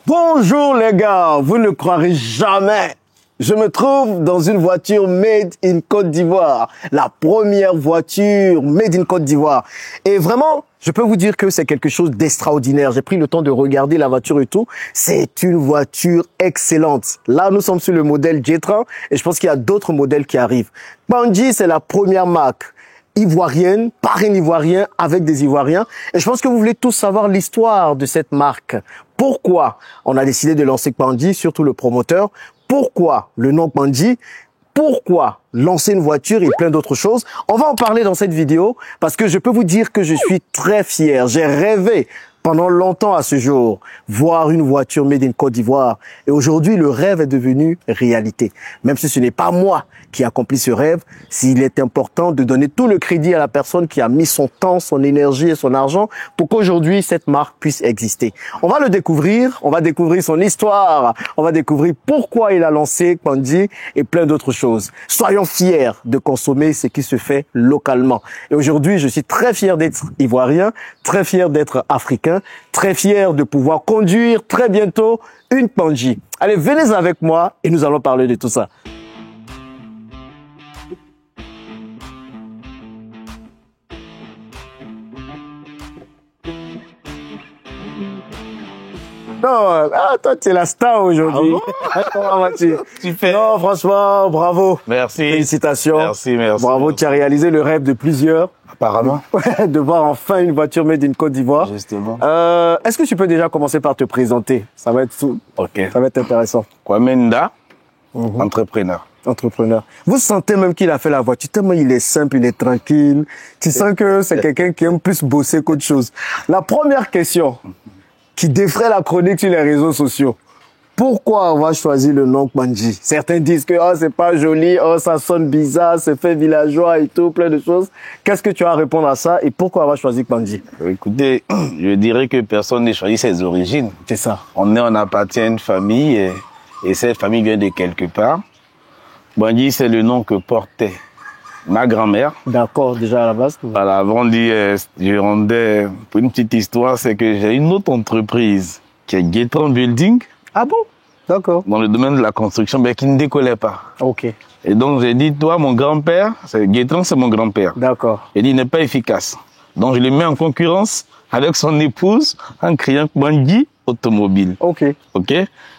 Bonjour les gars, vous ne croirez jamais. Je me trouve dans une voiture made in Côte d'Ivoire. La première voiture made in Côte d'Ivoire. Et vraiment, je peux vous dire que c'est quelque chose d'extraordinaire. J'ai pris le temps de regarder la voiture et tout. C'est une voiture excellente. Là, nous sommes sur le modèle J30 et je pense qu'il y a d'autres modèles qui arrivent. Kpandji, c'est la première marque ivoirienne, par un Ivoirien, avec des Ivoiriens. Et je pense que vous voulez tous savoir l'histoire de cette marque. Pourquoi on a décidé de lancer Kpandji, surtout le promoteur. Pourquoi le nom Kpandji? Pourquoi lancer une voiture et plein d'autres choses? On va en parler dans cette vidéo parce que je peux vous dire que je suis très fier. J'ai rêvé pendant longtemps à ce jour, voir une voiture made in Côte d'Ivoire. Et aujourd'hui, le rêve est devenu réalité. Même si ce n'est pas moi qui accomplis ce rêve, s'il est important de donner tout le crédit à la personne qui a mis son temps, son énergie et son argent pour qu'aujourd'hui, cette marque puisse exister. On va le découvrir, on va découvrir son histoire, on va découvrir pourquoi il a lancé Kpandji et plein d'autres choses. Soyons fiers de consommer ce qui se fait localement. Et aujourd'hui, je suis très fier d'être ivoirien, très fier d'être africain, très fier de pouvoir conduire très bientôt une Kpandji. Allez, venez avec moi et nous allons parler de tout ça. Non, toi, tu es la star aujourd'hui. Comment vas-tu? Super. Non, franchement, bravo. Merci. Félicitations. Merci. Bravo, tu as réalisé le rêve de plusieurs. Apparemment. De voir enfin une voiture made in Côte d'Ivoire. Justement. Est-ce que tu peux déjà commencer par te présenter? Ça va être tout. Ok. Ça va être intéressant. Kwame Nda, entrepreneur. Entrepreneur. Vous sentez même qu'il a fait la voiture, tellement il est simple, il est tranquille. Tu sens que c'est quelqu'un qui aime plus bosser qu'autre chose. La première question qui défraie la chronique sur les réseaux sociaux. Pourquoi avoir choisi le nom Kpandji? Certains disent que c'est pas joli, ça sonne bizarre, c'est fait villageois et tout, plein de choses. Qu'est-ce que tu as à répondre à ça et pourquoi avoir choisi Kpandji? Écoutez, je dirais que personne n'a choisi ses origines. C'est ça. On appartient à une famille et cette famille vient de quelque part. Kpandji, c'est le nom que portait ma grand-mère. D'accord, déjà à la base. Voilà, avant de dire, je rendais, pour une petite histoire, c'est que j'ai une autre entreprise qui est J30 Building. Ah bon? D'accord. Dans le domaine de la construction, mais qui ne décollait pas. Ok. Et donc, j'ai dit, toi, mon grand-père, J30, c'est mon grand-père. D'accord. Et il n'est pas efficace. Donc, je le mets en concurrence avec son épouse en créant Kpandji Automobile. Ok. Ok?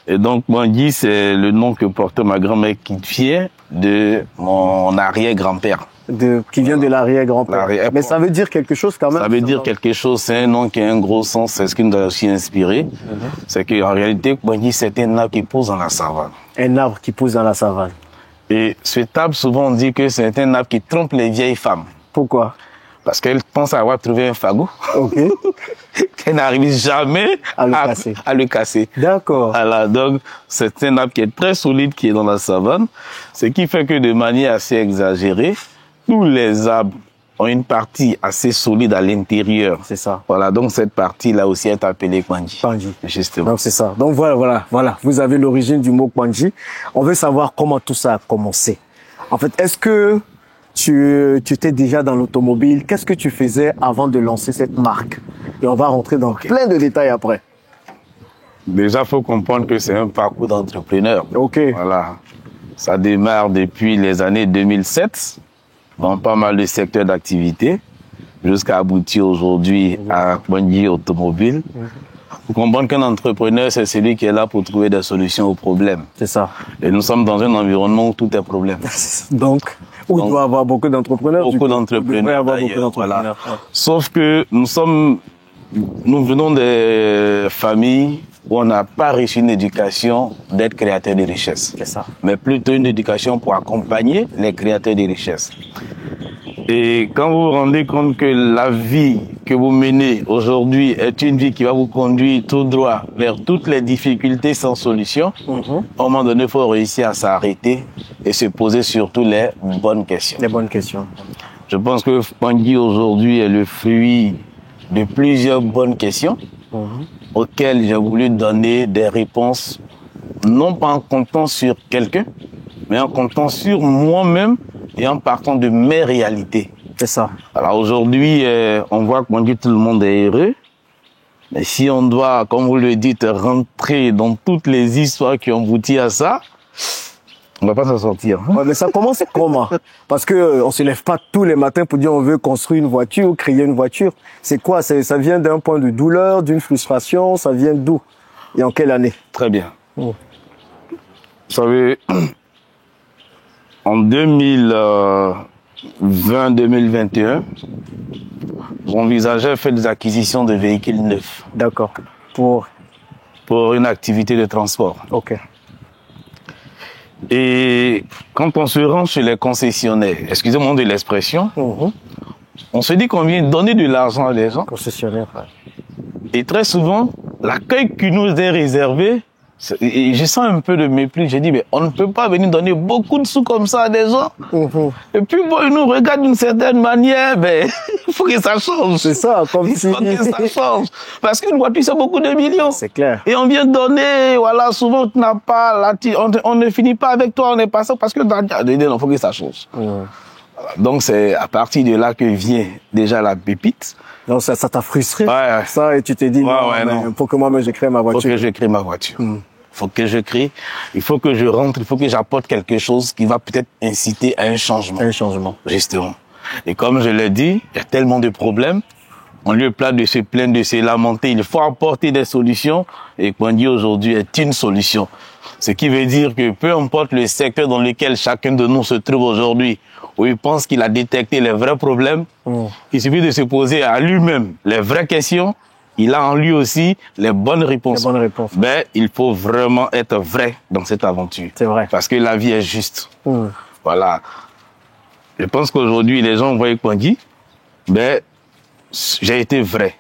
Et donc, Kpandji, c'est le nom que portait ma grand-mère qui vient de mon arrière-grand-père. Qui vient de l'arrière-grand-père. Mais ça veut dire quelque chose quand même. Ça veut dire quelque chose, c'est un nom qui a un gros sens, c'est ce qui nous a aussi inspiré. C'est qu'en réalité, Kpandji, c'est un arbre qui pousse dans la savane. Un arbre qui pousse dans la savane. Et cet arbre, souvent on dit que c'est un arbre qui trompe les vieilles femmes. Pourquoi? Parce qu'elles pensent avoir trouvé un fagot. Ok. Qu'elles n'arrivent jamais à le casser. D'accord. Voilà, donc c'est un arbre qui est très solide, qui est dans la savane. Ce qui fait que de manière assez exagérée, tous les arbres ont une partie assez solide à l'intérieur. C'est ça. Voilà, donc cette partie-là aussi est appelée Kpandji. Kpandji. Justement. Donc c'est ça. Donc voilà. Vous avez l'origine du mot Kpandji. On veut savoir comment tout ça a commencé. En fait, est-ce que tu étais déjà dans l'automobile? Qu'est-ce que tu faisais avant de lancer cette marque? Et on va rentrer dans plein de détails après. Déjà, il faut comprendre que c'est un parcours d'entrepreneur. Ok. Voilà. Ça démarre depuis les années 2007. Dans pas mal de secteurs d'activité, jusqu'à aboutir aujourd'hui à Kpandji Automobile. Vous comprenez qu'un entrepreneur, c'est celui qui est là pour trouver des solutions aux problèmes. C'est ça. Et nous sommes dans un environnement où tout est problème. Donc, il doit y avoir beaucoup d'entrepreneurs. Beaucoup d'entrepreneurs. Voilà. Sauf que nous venons des familles où on n'a pas reçu une éducation d'être créateur de richesse. C'est ça. Mais plutôt une éducation pour accompagner les créateurs de richesse. Et quand vous vous rendez compte que la vie que vous menez aujourd'hui est une vie qui va vous conduire tout droit vers toutes les difficultés sans solution, à un moment donné, il faut réussir à s'arrêter et se poser surtout les bonnes questions. Les bonnes questions. Je pense que Kpandji aujourd'hui est le fruit de plusieurs bonnes questions auxquelles j'ai voulu donner des réponses, non pas en comptant sur quelqu'un, mais en comptant sur moi-même et en partant de mes réalités. C'est ça. Alors aujourd'hui, on voit que tout le monde est heureux. Mais si on doit, comme vous le dites, rentrer dans toutes les histoires qui ont abouti à ça, on va pas s'en sortir. Ouais, mais ça commence comment? Parce que on se lève pas tous les matins pour dire on veut construire une voiture ou créer une voiture. C'est quoi? Ça vient d'un point de douleur, d'une frustration, ça vient d'où? Et en quelle année? Très bien. Vous savez, en 2020-2021, j'envisageais faire des acquisitions de véhicules neufs. D'accord. Pour une activité de transport. Ok. Et quand on se rend chez les concessionnaires, excusez-moi de l'expression, on se dit qu'on vient donner de l'argent à des gens. Concessionnaire. Ouais. Et très souvent, l'accueil qui nous est réservé, et je sens un peu de mépris. J'ai dit, mais on ne peut pas venir donner beaucoup de sous comme ça à des gens. Et puis, bon, ils nous regardent d'une certaine manière, mais il faut que ça change. C'est ça, comme il faut que ça change. Parce qu'une voiture, c'est beaucoup de millions. C'est clair. Et on vient donner, voilà, souvent, tu n'as pas, on ne finit pas avec toi, on est passé parce que il faut que ça change. Donc, c'est à partir de là que vient déjà la pépite. Donc ça t'a frustré, ouais. Ça, et tu t'es dit, non. Pour que moi-même je crée ma voiture. Il faut que je crée ma voiture. Faut que je crée, il faut que je rentre, il faut que j'apporte quelque chose qui va peut-être inciter à un changement. Un changement. Justement. Et comme je l'ai dit, il y a tellement de problèmes. En lieu plat de se plaindre, de se lamenter, il faut apporter des solutions. Et Kouangui aujourd'hui est une solution. Ce qui veut dire que peu importe le secteur dans lequel chacun de nous se trouve aujourd'hui, où il pense qu'il a détecté les vrais problèmes, il suffit de se poser à lui-même les vraies questions. Il a en lui aussi les bonnes réponses. Les bonnes réponses. Mais il faut vraiment être vrai dans cette aventure. C'est vrai. Parce que la vie est juste. Voilà. Je pense qu'aujourd'hui, les gens voient Kouangui, mais j'ai été vrai.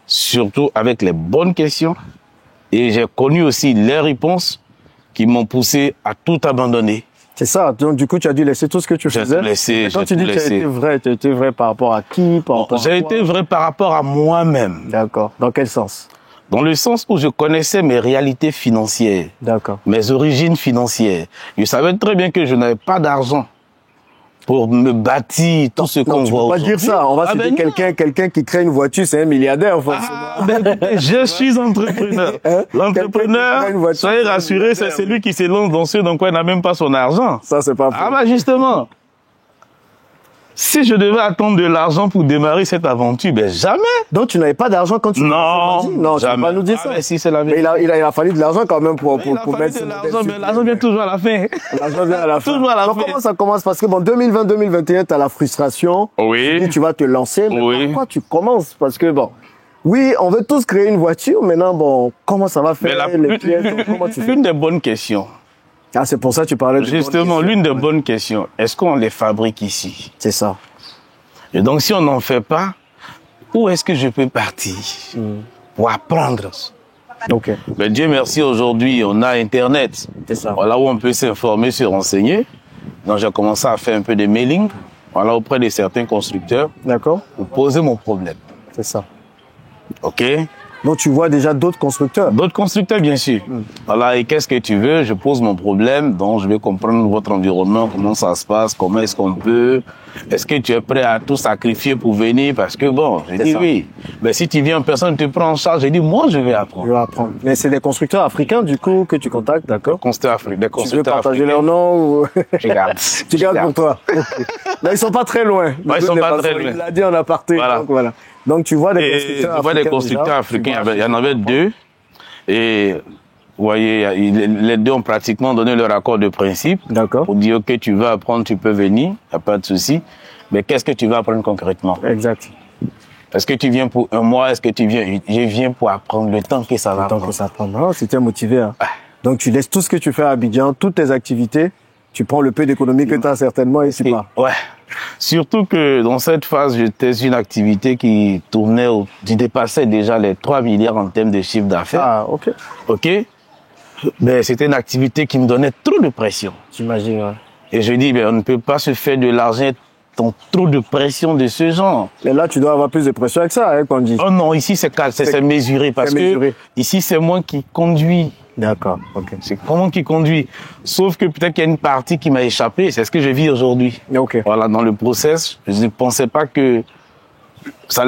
Surtout avec les bonnes questions. Et j'ai connu aussi les réponses qui m'ont poussé à tout abandonner. C'est ça. Donc, du coup, tu as dû laisser tout ce que tu faisais. J'ai tout laissé. Quand tu dis que tu as été vrai par rapport à qui? J'ai été vrai par rapport à moi-même. D'accord. Dans quel sens? Dans le sens où je connaissais mes réalités financières. D'accord. Mes origines financières. Je savais très bien que je n'avais pas d'argent pour me bâtir tout ce qu'on voit aujourd'hui. On va dire ça. On va citer quelqu'un qui crée une voiture, c'est un milliardaire, forcément. Je suis entrepreneur. L'entrepreneur, soyez rassurés, c'est celui qui se lance dans ce dans quoi il n'a même pas son argent. Ça, c'est pas faux. Ah bah justement. Si je devais attendre de l'argent pour démarrer cette aventure, ben jamais. Donc tu n'avais pas d'argent quand tu Non, jamais. Tu peux pas nous dire ça. Mais si, c'est la mais il a fallu de l'argent quand même pour mettre l'argent, mais l'argent vient toujours à la fin. L'argent vient à la fin. Toujours à la fin. Comment ça commence? Parce que bon, 2020-2021, tu as la frustration. Oui. Et tu vas te lancer. Mais pourquoi tu commences? Parce que bon, oui, on veut tous créer une voiture. Maintenant, bon, comment ça va faire? L'une des bonnes questions. Ah, c'est pour ça que tu parlais de justement, l'une des bonnes questions, est-ce qu'on les fabrique ici? C'est ça. Et donc, si on n'en fait pas, où est-ce que je peux partir pour apprendre? Ok. Mais Dieu merci, aujourd'hui, on a Internet. C'est ça. Voilà où on peut s'informer, se renseigner. Donc, j'ai commencé à faire un peu de mailing, voilà, auprès de certains constructeurs. D'accord. Pour poser mon problème. C'est ça. OK? Donc, tu vois déjà d'autres constructeurs? D'autres constructeurs, bien sûr. Voilà, et qu'est-ce que tu veux? Je pose mon problème, donc je vais comprendre votre environnement, comment ça se passe, comment est-ce qu'on peut. Est-ce que tu es prêt à tout sacrifier pour venir? Parce que bon, j'ai dit oui. Mais si tu viens, personne ne te prend en charge. J'ai dit, moi, je vais apprendre. Je vais apprendre. Mais c'est des constructeurs africains, du coup, que tu contactes, d'accord? Des constructeurs africains. Tu veux partager leur nom ou... Je garde. Tu gardes pour toi. Okay. Là, ils sont pas très loin. Ouais, ils sont pas très loin. Il l'a dit en aparté. Voilà. Donc, voilà. Donc, tu vois des constructeurs africains. Tu vois des constructeurs africains. Il y en avait deux. Et vous voyez, les deux ont pratiquement donné leur accord de principe. D'accord. Pour dire, OK, tu veux apprendre, tu peux venir. Il n'y a pas de souci. Mais qu'est-ce que tu vas apprendre concrètement? Exact. Est-ce que tu viens pour un mois? Est-ce que tu viens? Je viens pour apprendre le temps que ça va prendre. Le temps que ça prend. Oh, c'était motivé. Hein. Donc, tu laisses tout ce que tu fais à Abidjan, toutes tes activités. Tu prends le peu d'économie que tu as certainement et tu pars. Ouais. Surtout que dans cette phase, j'étais une activité qui tournait, qui dépassait déjà les 3 milliards en termes de chiffre d'affaires. Ah, ok. Ok. Mais c'était une activité qui me donnait trop de pression. J'imagine, ouais. Et je dis, on ne peut pas se faire de l'argent dans trop de pression de ce genre. Mais là, tu dois avoir plus de pression avec ça, hein, qu'on dit. Oh non, ici, c'est mesuré parce que ici, c'est moi qui conduis. D'accord, ok. C'est comment qui conduit. Sauf que peut-être qu'il y a une partie qui m'a échappé. C'est ce que je vis aujourd'hui. Ok. Voilà, dans le process, je ne pensais pas que ça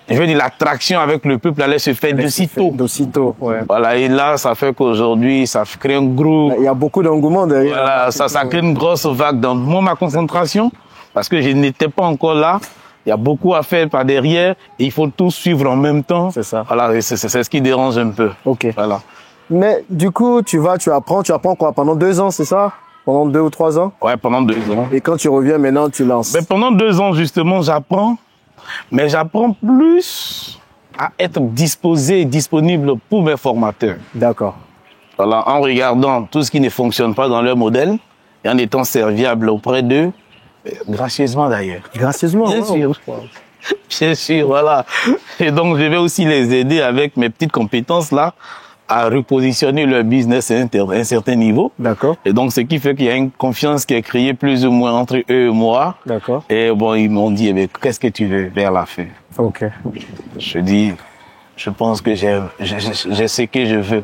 je veux dire, l'attraction avec le peuple allait se faire d'aussitôt. D'aussitôt, ouais. Voilà, et là, ça fait qu'aujourd'hui, ça crée un gros... Il y a beaucoup d'engouement derrière. Voilà, ça crée une grosse vague dans moi, ma concentration, parce que je n'étais pas encore là. Il y a beaucoup à faire par derrière, et il faut tout suivre en même temps. C'est ça. Voilà, c'est ce qui dérange un peu. Ok. Voilà. Mais du coup, tu apprends quoi? Pendant 2 ans, c'est ça? Pendant 2 ou 3 ans? Ouais, pendant 2 ans. Et quand tu reviens maintenant, tu lances? Mais pendant 2 ans, justement, j'apprends. Mais j'apprends plus à être disposé et disponible pour mes formateurs. D'accord. Voilà, en regardant tout ce qui ne fonctionne pas dans leur modèle et en étant serviable auprès d'eux, gracieusement d'ailleurs. Gracieusement? Bien sûr. Bien sûr, voilà. Et donc, je vais aussi les aider avec mes petites compétences là à repositionner leur business à un certain niveau. D'accord. Et donc, ce qui fait qu'il y a une confiance qui est créée plus ou moins entre eux et moi. D'accord. Et bon, ils m'ont dit, eh qu'est-ce que tu veux vers la fin? Ok. Je dis, je pense que j'ai ce que je veux.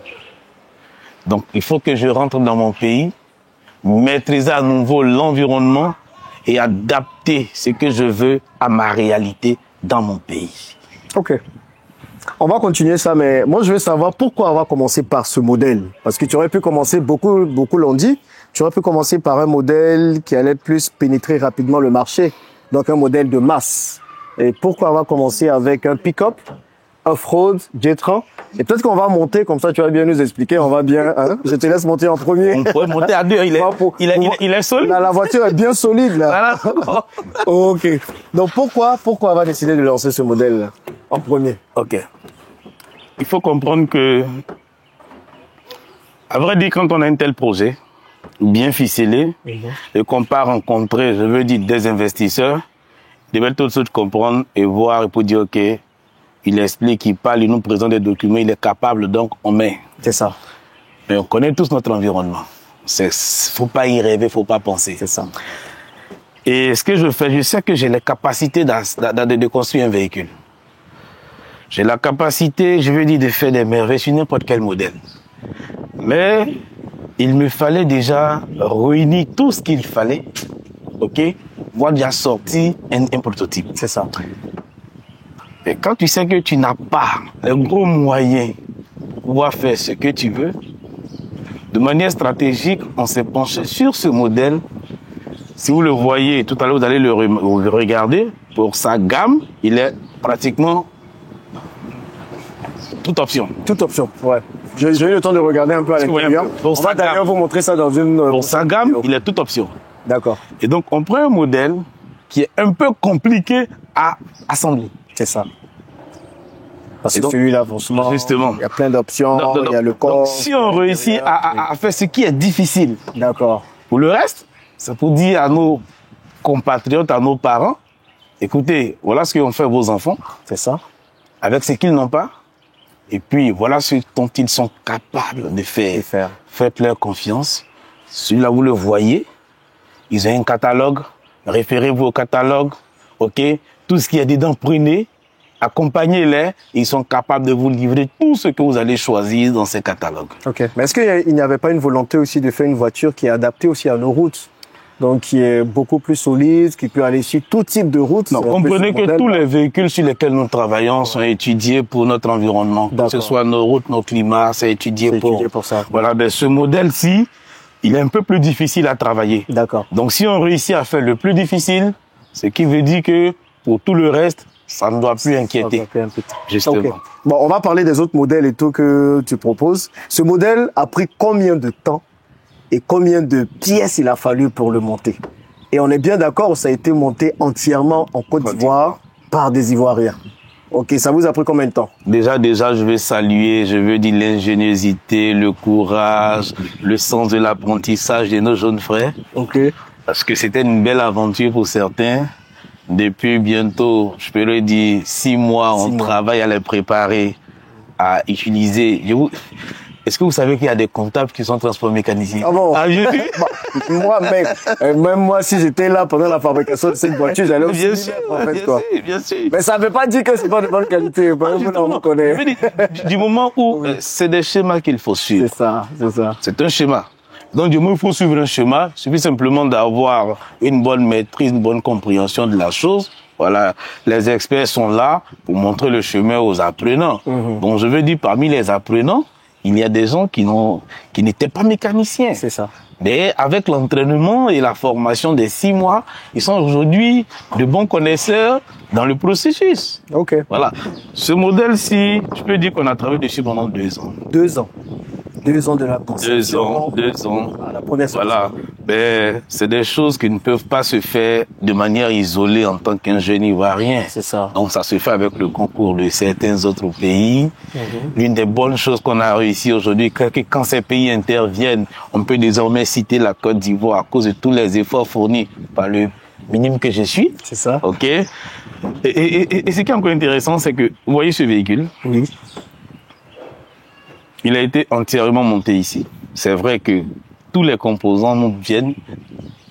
Donc, il faut que je rentre dans mon pays, maîtriser à nouveau l'environnement et adapter ce que je veux à ma réalité dans mon pays. Ok. On va continuer ça, mais moi, je veux savoir pourquoi on va commencer par ce modèle. Parce que tu aurais pu commencer, beaucoup l'ont dit, tu aurais pu commencer par un modèle qui allait plus pénétrer rapidement le marché. Donc, un modèle de masse. Et pourquoi on va commencer avec un pick-up, off-road, Jetran? Et peut-être qu'on va monter, comme ça, tu vas bien nous expliquer, on va bien, hein? Je te laisse monter en premier. On pourrait monter à 2, il est solide. La voiture est bien solide, là. Voilà. Ok. Donc, pourquoi on va décider de lancer ce modèle en premier? Ok. Il faut comprendre que, à vrai dire, quand on a un tel projet, bien ficelé, et qu'on part rencontrer, je veux dire, des investisseurs, ils veulent tout de suite comprendre et voir et pour dire, ok, il explique, il parle, il nous présente des documents, il est capable, donc on met. C'est ça. Mais on connaît tous notre environnement. Faut pas y rêver, faut pas penser. C'est ça. Et ce que je fais, je sais que j'ai les capacités de construire un véhicule. J'ai la capacité, je veux dire, de faire des merveilles sur n'importe quel modèle. Mais il me fallait déjà réunir tout ce qu'il fallait, ok, pour déjà sortir un prototype. C'est ça. Et quand tu sais que tu n'as pas les gros moyens pour pouvoir faire ce que tu veux, de manière stratégique, on s'est penché sur ce modèle. Si vous le voyez, tout à l'heure, vous allez le regarder. Pour sa gamme, il est pratiquement toute option. Toute option, ouais. J'ai eu le temps de regarder un peu à l'intérieur. On va d'ailleurs vous montrer ça dans une... Pour sa gamme, il est toute option. D'accord. Et donc, on prend un modèle qui est un peu compliqué à assembler. C'est ça. Parce que celui-là, franchement, justement, il y a plein d'options, il y a le corps. Donc, si on réussit à faire ce qui est difficile, d'accord. Pour le reste, c'est pour dire à nos compatriotes, à nos parents, écoutez, voilà ce qu'ont fait vos enfants. C'est ça. Avec ce qu'ils n'ont pas. Et puis, voilà ce dont ils sont capables de faire. Faites-leur confiance. Celui-là, vous le voyez. Ils ont un catalogue. Référez-vous au catalogue. OK? Tout ce qui est dedans, prenez. Accompagnez-les. Ils sont capables de vous livrer tout ce que vous allez choisir dans ces catalogues. OK. Mais est-ce qu'il n'y avait pas une volonté aussi de faire une voiture qui est adaptée aussi à nos routes? Donc, qui est beaucoup plus solide, qui peut aller sur tout type de route. Non, comprenez que tous les véhicules sur lesquels nous travaillons sont étudiés pour notre environnement. Que ce soit nos routes, nos climats, c'est étudié pour ça. Voilà, mais ce modèle-ci, il est un peu plus difficile à travailler. D'accord. Donc, si on réussit à faire le plus difficile, ce qui veut dire que pour tout le reste, ça ne doit plus inquiéter. Justement. Okay. Bon, on va parler des autres modèles et tout que tu proposes. Ce modèle a pris combien de temps et combien de pièces il a fallu pour le monter? Et on est bien d'accord, ça a été monté entièrement en Côte d'Ivoire par des Ivoiriens. Ok, ça vous a pris combien de temps? Déjà, je veux saluer, je veux dire l'ingéniosité, le courage, le sens de l'apprentissage de nos jeunes frères. Ok. Parce que c'était une belle aventure pour certains. Depuis bientôt, je peux le dire, 6 mois, on travaille à les préparer, à utiliser. Est-ce que vous savez qu'il y a des comptables qui sont transformécaniciens? Ah bon? Ah, moi, mec, même moi, si j'étais là pendant la fabrication de cette voiture, j'allais aussi bien sûr. Mais ça ne veut pas dire que c'est pas de bonne qualité. On connaît. Du moment où c'est des schémas qu'il faut suivre. C'est ça. C'est un schéma. Donc, du moment où il faut suivre un schéma, il suffit simplement d'avoir une bonne maîtrise, une bonne compréhension de la chose. Voilà, les experts sont là pour montrer le chemin aux apprenants. Donc je veux dire, parmi les apprenants, il y a des gens qui n'étaient pas mécaniciens. C'est ça. Mais avec l'entraînement et la formation des 6 mois, ils sont aujourd'hui de bons connaisseurs dans le processus. Ok. Voilà. Ce modèle-ci, je peux dire qu'on a travaillé dessus pendant 2 ans. 2 ans. 2 ans de la conception. 2 ans. À la première sortie. Voilà. Ben, c'est des choses qui ne peuvent pas se faire de manière isolée en tant qu'ingénieur ivoirien. C'est ça. Donc, ça se fait avec le concours de certains autres pays. L'une des bonnes choses qu'on a réussi aujourd'hui, c'est que quand ces pays interviennent, on peut désormais citer la Côte d'Ivoire à cause de tous les efforts fournis par le minime que je suis. C'est ça. OK. Et ce qui est encore intéressant, c'est que, vous voyez ce véhicule? Oui. Il a été entièrement monté ici. C'est vrai que tous les composants nous viennent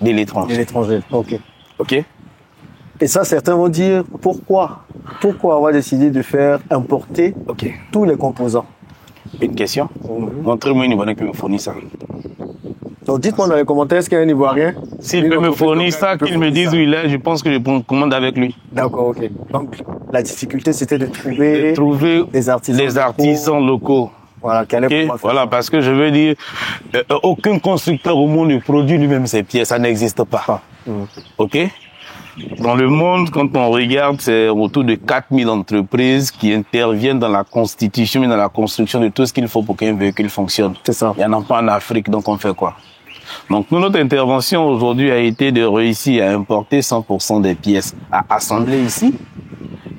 de l'étranger. De l'étranger, ok. OK? Et ça, certains vont dire, pourquoi avoir décidé de faire importer tous les composants? Une question? Montrez-moi une Ivoirienne qui me fournit ça. Donc dites-moi dans les commentaires, est-ce qu'il y a un Ivoirien? S'il peut me fournir ça, qu'il me dise où il est, je pense que je commande avec lui. D'accord, ok. Donc la difficulté, c'était de trouver des artisans locaux. Voilà, qui allaient pouvoir faire ça. Parce que je veux dire, aucun constructeur au monde ne produit lui-même ses pièces, ça n'existe pas. OK? Dans le monde, quand on regarde, c'est autour de 4000 entreprises qui interviennent dans la constitution et dans la construction de tout ce qu'il faut pour qu'un véhicule fonctionne. C'est ça. Il n'y en a pas en Afrique, donc on fait quoi? Donc nous, notre intervention aujourd'hui a été de réussir à importer 100% des pièces à assembler ici.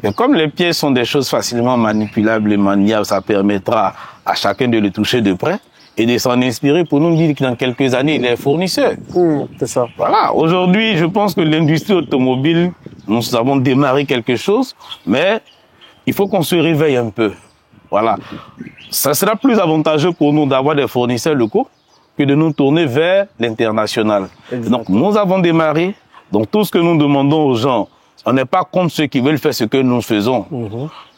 Et comme les pièces sont des choses facilement manipulables et maniables, ça permettra à chacun de le toucher de près et de s'en inspirer pour nous dire que dans quelques années, il est fournisseur. C'est ça. Voilà. Aujourd'hui, je pense que l'industrie automobile, nous avons démarré quelque chose, mais il faut qu'on se réveille un peu. Voilà. Ça sera plus avantageux pour nous d'avoir des fournisseurs locaux que de nous tourner vers l'international. Donc, nous avons démarré. Donc, tout ce que nous demandons aux gens, on n'est pas contre ceux qui veulent faire ce que nous faisons.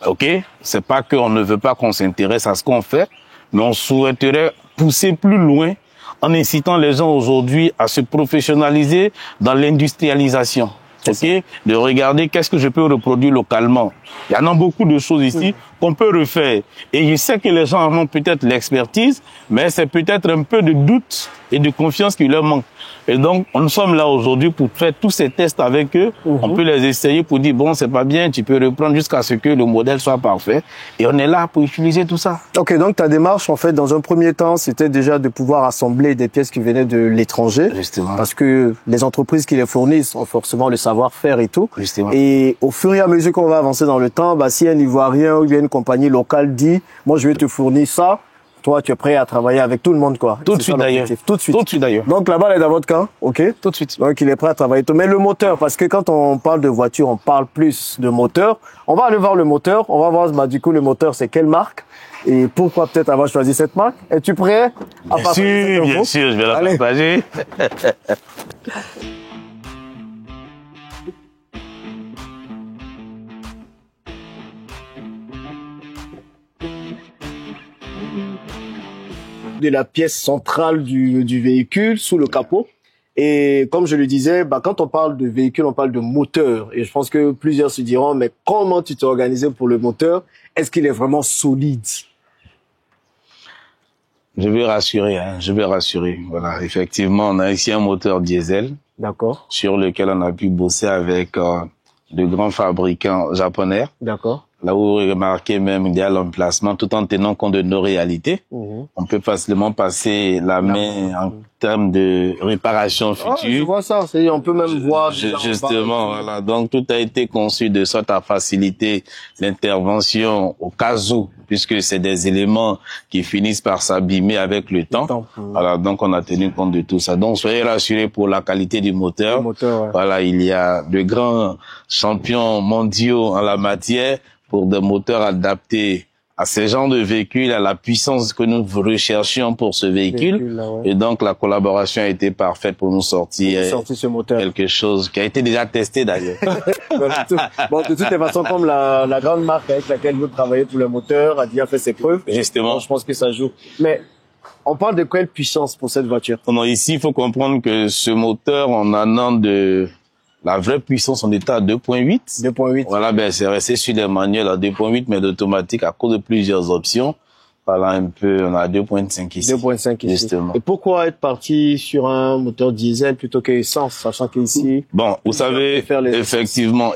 OK? C'est pas qu'on ne veut pas qu'on s'intéresse à ce qu'on fait, mais on souhaiterait pousser plus loin en incitant les gens aujourd'hui à se professionnaliser dans l'industrialisation. OK? De regarder qu'est-ce que je peux reproduire localement. Il y en a beaucoup de choses ici qu'on peut refaire. Et je sais que les gens en ont peut-être l'expertise, mais c'est peut-être un peu de doute et de confiance qui leur manque. Et donc, nous sommes là aujourd'hui pour faire tous ces tests avec eux. On peut les essayer pour dire, bon, c'est pas bien, tu peux reprendre jusqu'à ce que le modèle soit parfait. Et on est là pour utiliser tout ça. Ok, donc ta démarche, en fait, dans un premier temps, c'était déjà de pouvoir assembler des pièces qui venaient de l'étranger. Justement. Parce que les entreprises qui les fournissent ont forcément le savoir-faire et tout. Justement. Et au fur et à mesure qu'on va avancer dans le temps, bah, si un Ivoirien ou bien une compagnie locale dit, moi, je vais te fournir ça, toi, tu es prêt à travailler avec tout le monde, quoi. Tout de suite, d'ailleurs. Tout de suite. Tout de suite, d'ailleurs. Donc, la balle est dans votre camp, ok? Tout de suite. Donc, il est prêt à travailler. Mais le moteur, parce que quand on parle de voiture, on parle plus de moteur. On va aller voir le moteur. On va voir, bah, du coup, le moteur, c'est quelle marque? Et pourquoi peut-être avoir choisi cette marque? Es-tu prêt à partager cette info? Bien sûr, je vais la partager. De la pièce centrale du véhicule sous le capot. Et comme je le disais, bah, quand on parle de véhicule, on parle de moteur. Et je pense que plusieurs se diront, mais comment tu t'es organisé pour le moteur? Est-ce qu'il est vraiment solide? Je vais rassurer, hein, je vais rassurer. Voilà, effectivement, on a ici un moteur diesel. D'accord. Sur lequel on a pu bosser avec de grands fabricants japonais. D'accord. Là où vous remarquez même il y a l'emplacement, tout en tenant compte de nos réalités, on peut facilement passer la main en termes de réparation future. Je vois ça, c'est on peut même voir. Justement, voilà. Donc tout a été conçu de sorte à faciliter l'intervention au cas où, puisque c'est des éléments qui finissent par s'abîmer avec le temps. Voilà, donc on a tenu compte de tout ça. Donc soyez rassurés pour la qualité du moteur. Voilà, il y a de grands champions mondiaux en la matière pour des moteurs adaptés à ce genre de véhicule, à la puissance que nous recherchions pour ce véhicule. Et donc, la collaboration a été parfaite pour nous sortir ce moteur. Quelque chose qui a été déjà testé d'ailleurs. Bon, de toutes les façons, comme la grande marque avec laquelle vous travaillez pour le moteur a déjà fait ses preuves. Justement. Donc, je pense que ça joue. Mais on parle de quelle puissance pour cette voiture? Non, ici, il faut comprendre que ce moteur, en allant de La vraie puissance, on était à 2.8. 2.8. Voilà, ben, c'est resté sur les manuels à 2.8, mais d'automatique, à cause de plusieurs options. Voilà, un peu, on a 2.5 ici. 2.5 ici. Justement. Et pourquoi être parti sur un moteur diesel plutôt que essence, sachant qu'ici... Bon, vous savez, effectivement,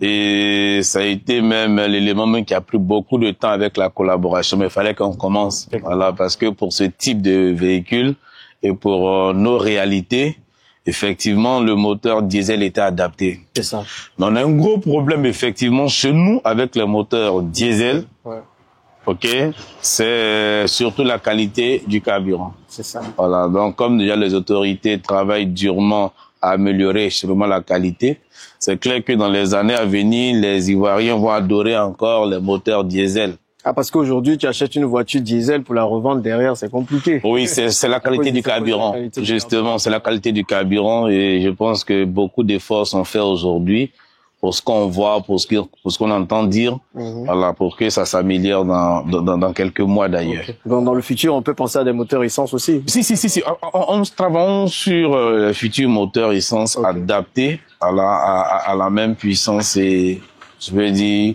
et ça a été même l'élément même qui a pris beaucoup de temps avec la collaboration, mais il fallait qu'on commence. Voilà, parce que pour ce type de véhicule et pour nos réalités, effectivement, le moteur diesel était adapté. C'est ça. Mais on a un gros problème, effectivement, chez nous, avec les moteurs diesel. Ouais. OK, c'est surtout la qualité du carburant. C'est ça. Voilà, donc comme déjà les autorités travaillent durement à améliorer sûrement la qualité, c'est clair que dans les années à venir, les Ivoiriens vont adorer encore les moteurs diesel. Ah, parce qu'aujourd'hui, tu achètes une voiture diesel pour la revendre derrière, c'est compliqué. Oui, c'est la qualité du carburant. Justement, c'est la qualité du carburant et je pense que beaucoup d'efforts sont faits aujourd'hui pour ce qu'on voit, pour ce qu'on entend dire, voilà, pour que ça s'améliore dans quelques mois d'ailleurs. Okay. Donc dans le futur, on peut penser à des moteurs essence aussi. Si. On travaille sur les futurs moteurs essence adaptés à la même puissance et je veux dire,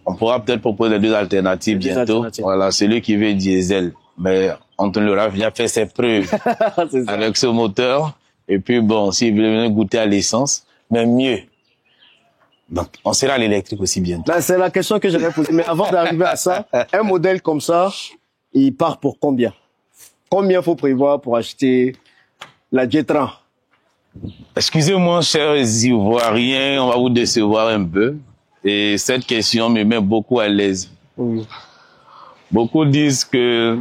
on pourra peut-être proposer deux alternatives bientôt. Voilà, celui qui veut diesel, mais Anthony Laura vient faire ses preuves avec ce moteur. Et puis bon, s'il veut venir goûter à l'essence, mais mieux. Donc, on sera à l'électrique aussi bientôt. Là, c'est la question que j'avais posée. Mais avant d'arriver à ça, un modèle comme ça, il part pour combien? Combien faut prévoir pour acheter la Jetran? Excusez-moi, chers Ivoiriens, on va vous décevoir un peu. Et cette question me met beaucoup à l'aise. Oui. Beaucoup disent que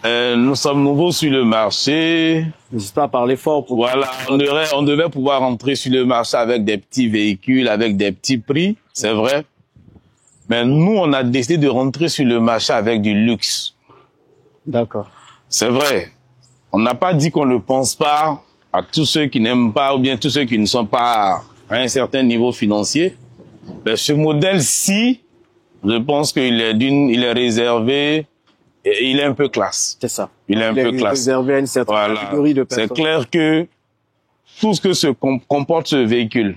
nous sommes nouveaux sur le marché. N'hésite pas à parler fort. Voilà, on devait pouvoir rentrer sur le marché avec des petits véhicules, avec des petits prix, c'est vrai. Mais nous, on a décidé de rentrer sur le marché avec du luxe. D'accord. C'est vrai. On n'a pas dit qu'on ne pense pas à tous ceux qui n'aiment pas ou bien tous ceux qui ne sont pas à un certain niveau financier. Mais ce modèle-ci, je pense qu'il est il est réservé. Et il est un peu classe. C'est ça. Il est un peu classe. Réservé à une certaine catégorie de personnes. C'est clair que tout ce que comporte ce véhicule,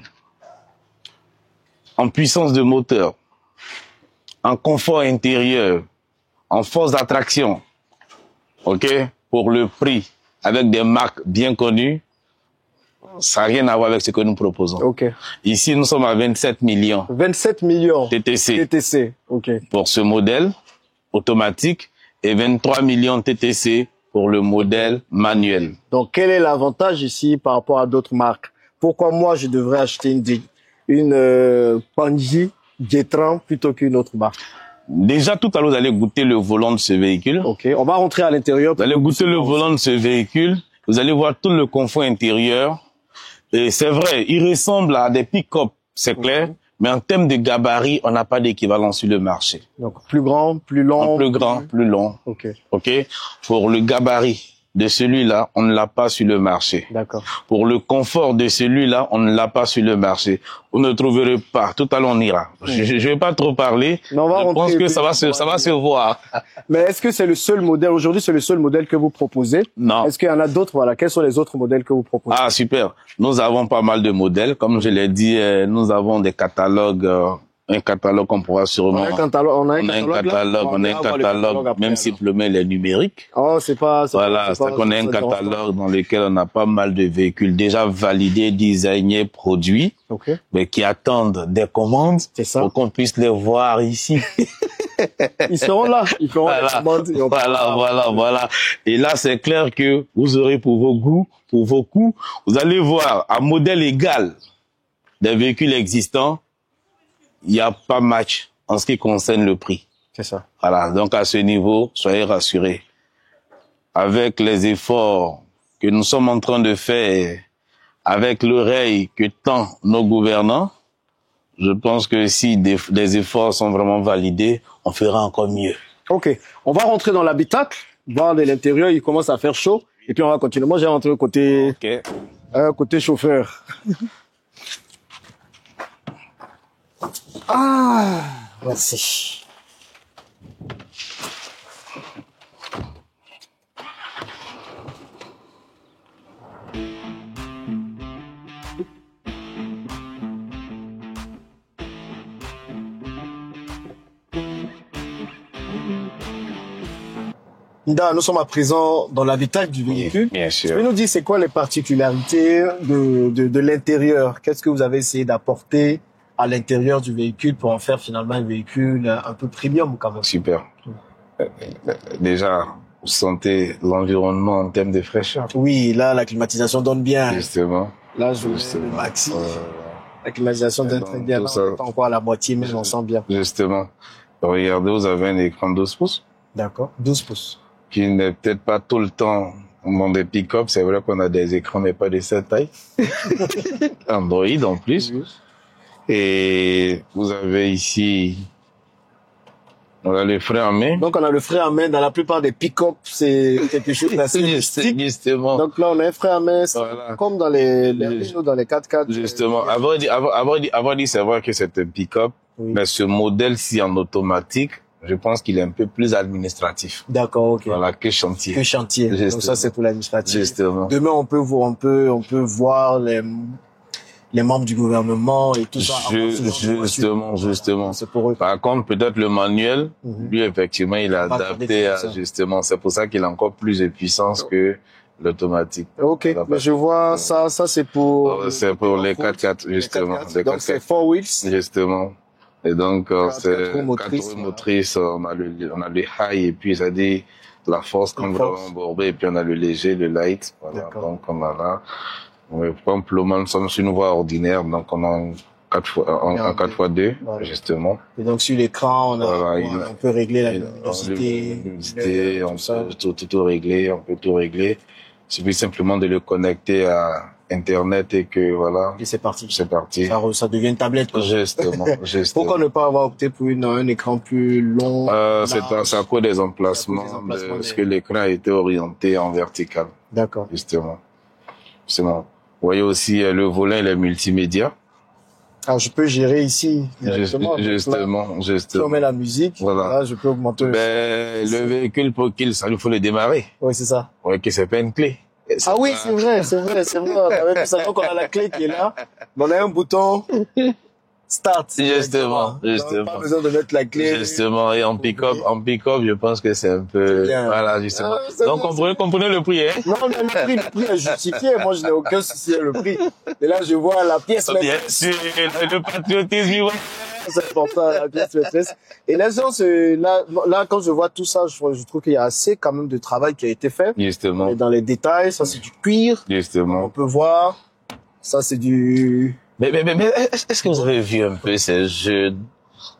en puissance de moteur, en confort intérieur, en force d'attraction, ok, pour le prix, avec des marques bien connues, ça n'a rien à voir avec ce que nous proposons. Ok. Ici, nous sommes à 27 millions. 27 millions. TTC. TTC. Ok. Pour ce modèle automatique. Et 23 millions TTC pour le modèle manuel. Donc, quel est l'avantage ici par rapport à d'autres marques? Pourquoi moi, je devrais acheter une Panji Jetran plutôt qu'une autre marque? Déjà, tout à l'heure, vous allez goûter le volant de ce véhicule. Ok, on va rentrer à l'intérieur. Vous allez goûter le volant de ce véhicule. Vous allez voir tout le confort intérieur. Et c'est vrai, il ressemble à des pick-up, c'est clair. Mais en termes de gabarit, on n'a pas d'équivalent sur le marché. Donc, plus grand, plus long. Plus grand, plus long. Ok. Ok. Pour le gabarit de celui-là, on ne l'a pas sur le marché. D'accord. Pour le confort de celui-là, on ne l'a pas sur le marché. Vous ne trouverez pas. Tout à l'heure, on ira. Je vais pas trop parler. Mais on va je pense que ça va se voir. Mais est-ce que c'est le seul modèle, aujourd'hui, c'est le seul modèle que vous proposez? Non. Est-ce qu'il y en a d'autres? Voilà. Quels sont les autres modèles que vous proposez? Ah, super. Nous avons pas mal de modèles. Comme je l'ai dit, nous avons des catalogues, un catalogue qu'on pourra sûrement... On a un catalogue, même simplement il est numérique. Oh, c'est pas... Voilà, c'est qu'on a un catalogue dans lequel on a pas mal de véhicules déjà validés, designés, produits, mais qui attendent des commandes pour qu'on puisse les voir ici. Ils seront là, ils feront les commandes. Voilà. Et là, c'est clair que vous aurez pour vos goûts, pour vos coûts, vous allez voir à modèle égal des véhicules existants, il n'y a pas match en ce qui concerne le prix. C'est ça. Voilà, donc à ce niveau, soyez rassurés. Avec les efforts que nous sommes en train de faire, avec l'oreille que tend nos gouvernants, je pense que si des efforts sont vraiment validés, on fera encore mieux. Ok, on va rentrer dans l'habitacle, voir de l'intérieur, il commence à faire chaud, et puis on va continuer. Moi, j'ai rentré côté chauffeur. Ah, merci. Nda, nous sommes à présent dans l'habitacle du véhicule. Bien Tu peux sûr. nous dire c'est quoi les particularités de l'intérieur? Qu'est-ce que vous avez essayé d'apporter à l'intérieur du véhicule pour en faire finalement un véhicule un peu premium quand même? Super. Déjà, vous sentez l'environnement en termes de fraîcheur. Oui, là, la climatisation donne bien. Justement. Là, je mets Justement. le maxi. La climatisation donne donc, très bien. tout Là, ça- on est pas encore à la moitié, mais on sent bien. Justement. Regardez, vous avez un écran 12 pouces D'accord. 12 pouces. qui n'est peut-être pas tout le temps dans des pick-up. C'est vrai qu'on a des écrans, mais pas de cette taille. Android en plus. Et vous avez ici, on a le frein à main. Donc, on a le frein à main. Dans la plupart des pick-up, c'est quelque chose d'assez mystique. Justement. Donc là, on a un frein à main, c'est Voilà. comme dans les Renault, dans les 4x4. Justement. Avant dit, c'est vrai que c'est un pick-up. Oui. Mais ce modèle-ci en automatique, je pense qu'il est un peu plus administratif. D'accord, ok. Voilà, que chantier. Que chantier. Justement. Donc ça, c'est pour l'administratif. Justement. Demain, on peut voir les membres du gouvernement et tout ça. Justement. C'est pour eux. Par contre, peut-être le manuel, lui, effectivement, il est Pas adapté à, ça. justement, c'est pour ça qu'il a encore plus de puissance que l'automatique. Ok, mais je vois ça c'est pour... C'est pour les 4x4, justement. Les Donc c'est 4x4. 4 wheels. Justement. Et donc, c'est quatre roues motrices, 4 roues motrices, on a le high, et puis, ça dit, la force quand vous l'avez embourbé, et puis on a le léger, le light. Voilà. D'accord. Donc, on a là. Comme nous sommes sur une voie ordinaire, donc on a en 4x2, Voilà. justement. Et donc sur l'écran, Voilà, on peut régler la luminosité, luminosité, on peut tout régler, on peut tout régler. Il suffit simplement de le connecter à Internet et que voilà, et c'est parti. c'est parti. Ça devient une tablette, quoi. Justement. Pourquoi ne pas avoir opté pour un écran plus long? C'est à cause des emplacements, parce que l'écran a été orienté en vertical, D'accord. justement. Vous voyez aussi le volant, il est multimédia. Alors, je peux gérer ici, directement. Justement. Si on met la musique, Voilà. là, je peux augmenter Le véhicule, pour ça lui faut le démarrer. Oui, c'est ça. Ouais, que c'est pas une clé. Ah oui, c'est vrai. On avait tout ça. Donc, on a la clé qui est là. On a un bouton start. Justement. Donc, pas besoin de mettre la clé. Justement. Et en pick-up, je pense que c'est un peu, bien. voilà, justement. Ah, Donc, comprenez le prix, hein. Non, mais le prix est justifié. Moi, je n'ai aucun souci avec le prix. Et là, je vois la pièce Bien maîtresse. sûr, le patriotisme, ouais. C'est important, la pièce maîtresse. Et les gens, là, quand je vois tout ça, je trouve qu'il y a assez quand même de travail qui a été fait. Justement. Et dans les détails, ça, c'est du cuir. On Justement. peut voir. Ça, c'est du... Mais est-ce que vous avez vu un peu ces jeunes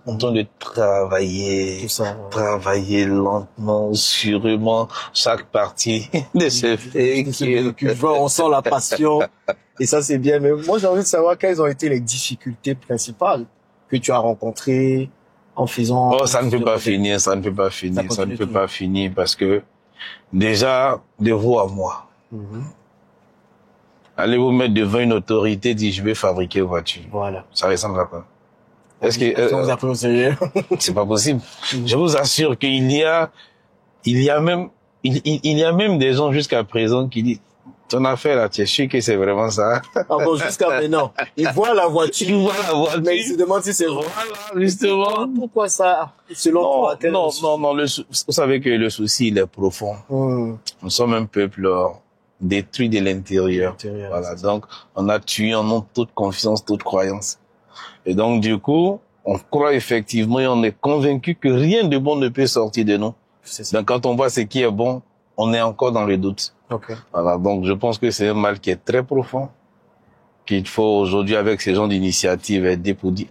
en train de travailler, Tout ça. travailler lentement, sûrement, chaque partie de ce véhicule. On sent la passion. Et ça, c'est bien. Mais moi, j'ai envie de savoir quelles ont été les difficultés principales que tu as rencontrées en faisant... Oh, ça ne peut pas finir, ça ne peut pas finir parce que déjà, de vous à moi, allez vous mettre devant une autorité, dit je vais fabriquer une voiture. Voilà. Ça ressemble à quoi? Est-ce que vous a pris au sérieux? c'est pas possible? Je vous assure qu'il y a même des gens jusqu'à présent qui disent ton affaire là, tu es sûr que c'est vraiment ça? Ah bon, jusqu'à maintenant. Ils voient la voiture. Tu vois la voiture. Mais ils se demandent si c'est vrai. Voilà, justement. Pourquoi ça? Selon toi, Non, vous savez que le souci, il est profond. Nous sommes un peuple détruit de l'intérieur. Voilà. Donc, on a tué en nom toute confiance, toute croyance. Et donc, du coup, on croit effectivement et on est convaincu que rien de bon ne peut sortir de nous. Donc, quand on voit ce qui est bon, on est encore dans le doute. Okay. Voilà. Donc, je pense que c'est un mal qui est très profond, qu'il faut aujourd'hui, avec ces gens d'initiative, aider pour dire,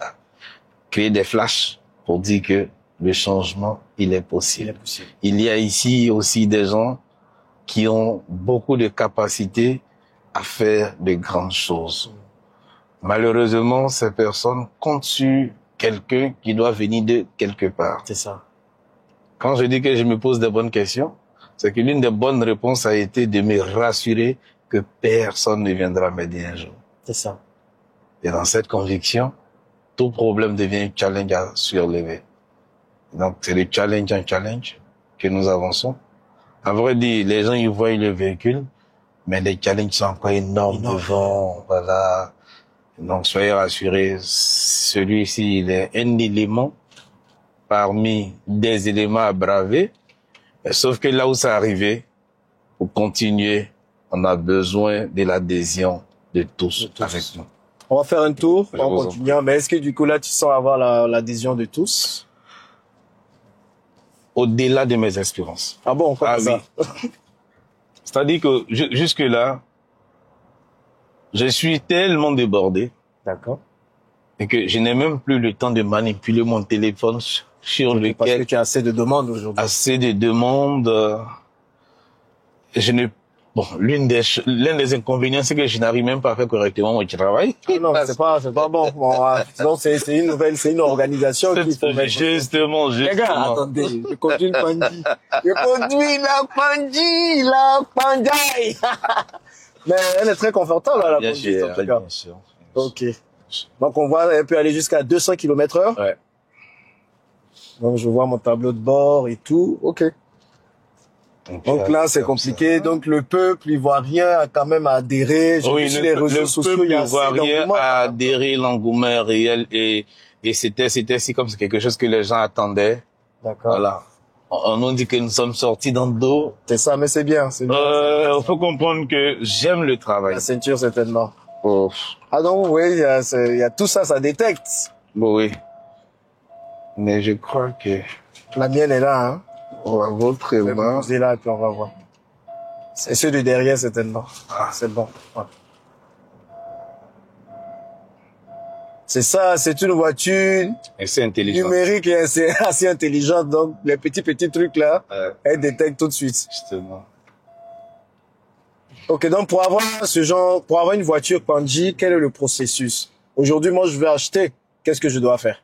créer des flashs pour dire que le changement, il est possible. Il y a ici aussi des gens qui ont beaucoup de capacités à faire de grandes choses. Malheureusement, ces personnes comptent sur quelqu'un qui doit venir de quelque part. C'est ça. Quand je dis que je me pose des bonnes questions, c'est que l'une des bonnes réponses a été de me rassurer que personne ne viendra m'aider un jour. C'est ça. Et dans cette conviction, tout problème devient un challenge à surlever. Donc, c'est le challenge en challenge que nous avançons. À vrai dire, les gens, ils voient le véhicule, mais les challenges sont encore énormes devant, voilà. Donc, soyez rassurés, celui-ci, il est un élément parmi des éléments à braver, Mais sauf que là où ça arrivé, pour continuer, on a besoin de l'adhésion de tous avec nous. On va faire un tour Je en vous en continuant. Mais est-ce que du coup là, tu sens avoir l'adhésion de tous? Au-delà de mes espérances. Ah bon, comme ça? Oui. C'est-à-dire que jusque-là, je suis tellement débordé D'accord. et que je n'ai même plus le temps de manipuler mon téléphone sur Parce que lequel tu as assez de demandes aujourd'hui. assez de demandes. Je ne Bon, l'un des inconvénients, c'est que je n'arrive même pas à faire correctement mon travail. Ah non, c'est pas bon. Donc, c'est une organisation qu'il faut mettre. Justement. Les gars, attendez, je conduis le Pandi. Je conduis la Pandai. Mais elle est très confortable, la Bien conduite, sûr, en tout cas. bien sûr. Ok. Donc, on voit, elle peut aller jusqu'à 200 km/h. Ouais. Donc, je vois mon tableau de bord et tout. Ok. Donc là, c'est compliqué. Donc le peuple ivoirien a quand même adhéré. Oui, sur les réseaux sociaux, peuple il y a assez ivoirien d'engouement. a adhéré, l'engouement est réel et c'était si comme c'est quelque chose que les gens attendaient. D'accord. Voilà. On nous dit que nous sommes sortis dans le dos. C'est ça, mais c'est bien. C'est bien. Faut comprendre que j'aime le travail. La ceinture, certainement. Oh. Ah donc, oui, il y a tout ça, ça détecte. Bon, oui. Mais je crois que La mienne est là, hein. on va votre main. Posez là, et puis on va voir. C'est ceux de derrière, certainement. Ah, c'est bon. Ouais. C'est ça, c'est une voiture Et c'est intelligent. numérique et assez intelligente. Donc, les petits trucs là, elle détecte tout de suite. Justement. Ok, donc pour avoir une voiture Panji, quel est le processus? Aujourd'hui, moi, je vais acheter. Qu'est-ce que je dois faire?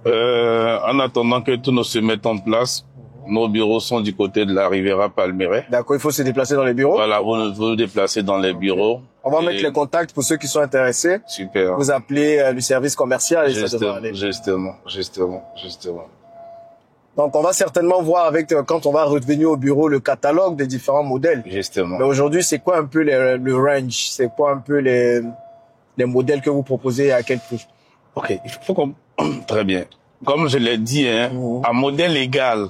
En attendant que tout se mette en place, nos bureaux sont du côté de la Riviera Palmeraie. D'accord, il faut se déplacer dans les bureaux. Voilà, vous vous déplacez dans les bureaux. On va mettre les contacts pour ceux qui sont intéressés. Super. Vous appelez le service commercial et ça devrait aller. Justement. Donc, on va certainement voir avec, quand on va revenir au bureau, le catalogue des différents modèles. Justement. Mais aujourd'hui, c'est quoi un peu le range? C'est quoi un peu les modèles que vous proposez et à quel prix? Ok, il faut qu'on... Très bien. Comme je l'ai dit, hein, à modèle égal,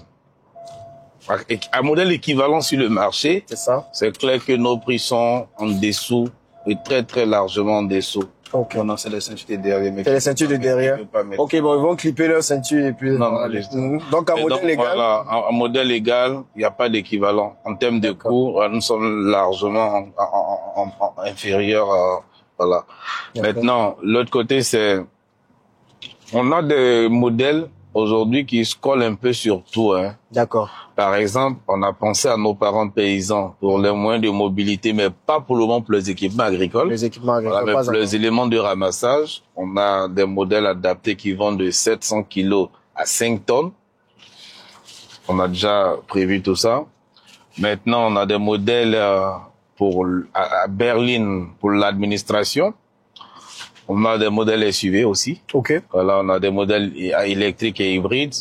à modèle équivalent sur le marché, C'est ça? c'est clair que nos prix sont en dessous et très très largement en dessous. Ok. Non, c'est les ceintures de derrière. C'est les ceintures de derrière. Ok, bon, ils vont clipper leur ceinture et puis... Non, Donc, à modèle égal? Voilà, en modèle égal, il n'y a pas d'équivalent. En termes de coût, nous sommes largement inférieurs. Voilà. Maintenant, l'autre côté, c'est... On a des modèles aujourd'hui qui se collent un peu sur tout. Hein. D'accord. Par exemple, on a pensé à nos parents paysans pour les moyens de mobilité, mais pas pour le moment pour les équipements agricoles. Les équipements agricoles, voilà, mais pour les éléments de ramassage, on a des modèles adaptés qui vont de 700 kilos à 5 tonnes. On a déjà prévu tout ça. Maintenant, on a des modèles à Berlin pour l'administration. On a des modèles SUV aussi. Ok. Voilà, on a des modèles électriques et hybrides.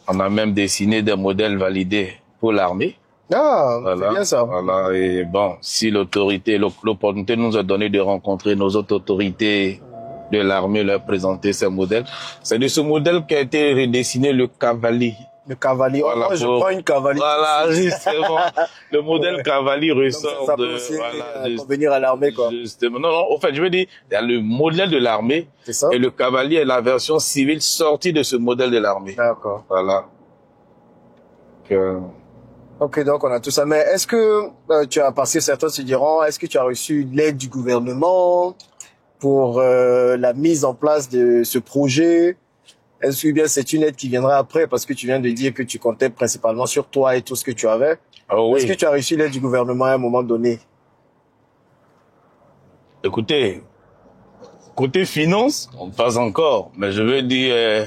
On a même dessiné des modèles validés pour l'armée. Ah, Voilà, c'est bien ça. Voilà, et bon, si l'opportunité nous a donné de rencontrer nos autres autorités de l'armée, leur présenter ces modèles. C'est de ce modèle qu'a été redessiné le Cavalier. Le Cavalier. Voilà, moi, je prends une Cavalier. Voilà, justement. Le modèle Cavalier ressort ça de... peut aussi Voilà, convenir à l'armée, quoi. Justement. Non, au fait, je veux dire, il y a le modèle de l'armée. C'est ça? Et le Cavalier est la version civile sortie de ce modèle de l'armée. D'accord. Voilà. Ok, donc on a tout ça. Mais est-ce que tu as passé, certains se diront, est-ce que tu as reçu l'aide du gouvernement pour la mise en place de ce projet? Est-ce que bien c'est une aide qui viendra après parce que tu viens de dire que tu comptais principalement sur toi et tout ce que tu avais? Oh, oui. Est-ce que tu as reçu l'aide du gouvernement à un moment donné? Écoutez, côté finance, pas encore, mais je veux dire,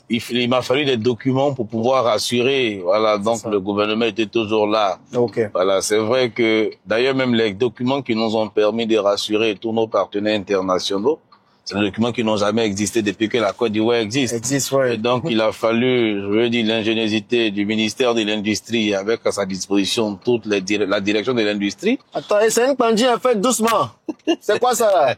il m'a fallu des documents pour pouvoir assurer. Voilà, donc le gouvernement était toujours là. Ok. Voilà, c'est vrai que d'ailleurs même les documents qui nous ont permis de rassurer tous nos partenaires internationaux, C'est des documents qui n'ont jamais existé depuis que la Côte d'Ivoire existe. Ouais. Et donc, il a fallu, je veux dire, l'ingéniosité du ministère de l'Industrie avec à sa disposition toute la direction de l'industrie. Attends, c'est un Kandji, en fait, doucement. C'est quoi ça?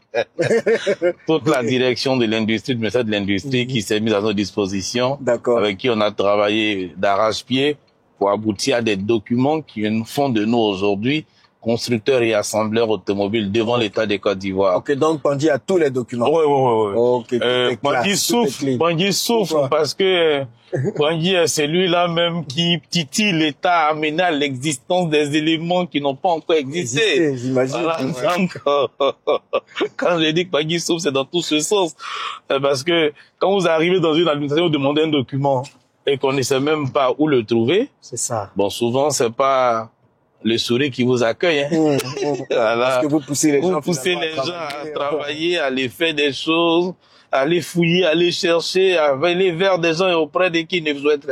Toute la direction de l'industrie, du ministère de l'Industrie qui s'est mise à notre disposition. D'accord. Avec qui on a travaillé d'arrache-pied pour aboutir à des documents qui font de nous aujourd'hui constructeurs et assembleurs automobiles devant l'État de Côte d'Ivoire. Ok, donc Kandji a tous les documents. Ouais. Ok. Kandji souffre parce que Kandji est celui-là même qui titille l'État à amener à l'existence des éléments qui n'ont pas encore existé. J'imagine. Voilà. Donc, quand je dis que Kandji souffre, c'est dans tout ce sens. Parce que quand vous arrivez dans une administration, vous demandez un document et qu'on ne sait même pas où le trouver. C'est ça. Bon, souvent, c'est pas le sourire qui vous accueille. Hein. Voilà. Parce que vous poussez les gens, à travailler, à aller faire des choses, à aller fouiller, à aller chercher, à aller vers des gens auprès de qui ne vous êtes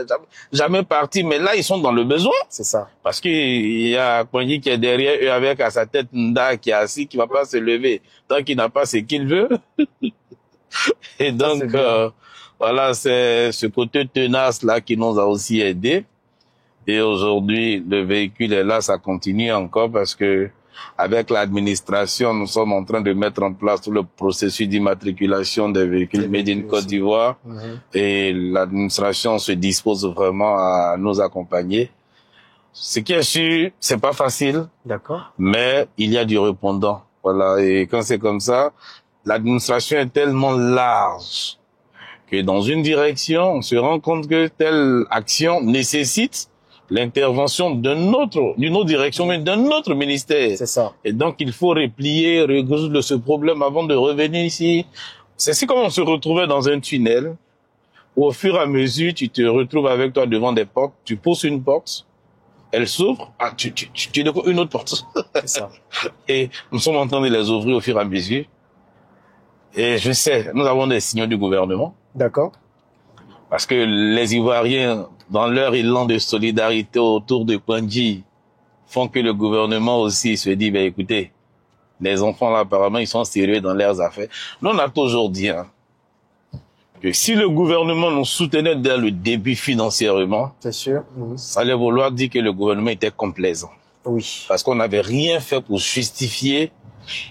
jamais partis. Mais là, ils sont dans le besoin. C'est ça. Parce qu'il y a Kandji qui est derrière eux avec à sa tête Nda qui est assis, qui va pas se lever tant qu'il n'a pas ce qu'il veut. Et donc, voilà, c'est ce côté tenace là qui nous a aussi aidés. Et aujourd'hui, le véhicule est là, ça continue encore parce que avec l'administration, nous sommes en train de mettre en place tout le processus d'immatriculation des véhicules made in Côte d'Ivoire. Et l'administration se dispose vraiment à nous accompagner. Ce qui est sûr, c'est pas facile. D'accord. Mais il y a du répondant. Voilà. Et quand c'est comme ça, l'administration est tellement large que dans une direction, on se rend compte que telle action nécessite l'intervention d'une autre direction, mais d'un autre ministère. C'est ça. Et donc, il faut replier, résoudre ce problème avant de revenir ici. C'est si comme on se retrouvait dans un tunnel, où au fur et à mesure, tu te retrouves avec toi devant des portes, tu pousses une porte, elle s'ouvre, tu découvres une autre porte. C'est ça. Et nous sommes en train de les ouvrir au fur et à mesure. Et je sais, nous avons des signaux du gouvernement. D'accord. Parce que les Ivoiriens, dans leur élan de solidarité autour de Kandji, font que le gouvernement aussi se dit, ben écoutez, les enfants là, apparemment, ils sont sérieux dans leurs affaires. Nous, on a toujours dit que si le gouvernement nous soutenait dès le début financièrement, c'est sûr. Ça allait vouloir dire que le gouvernement était complaisant. Oui. Parce qu'on n'avait rien fait pour justifier,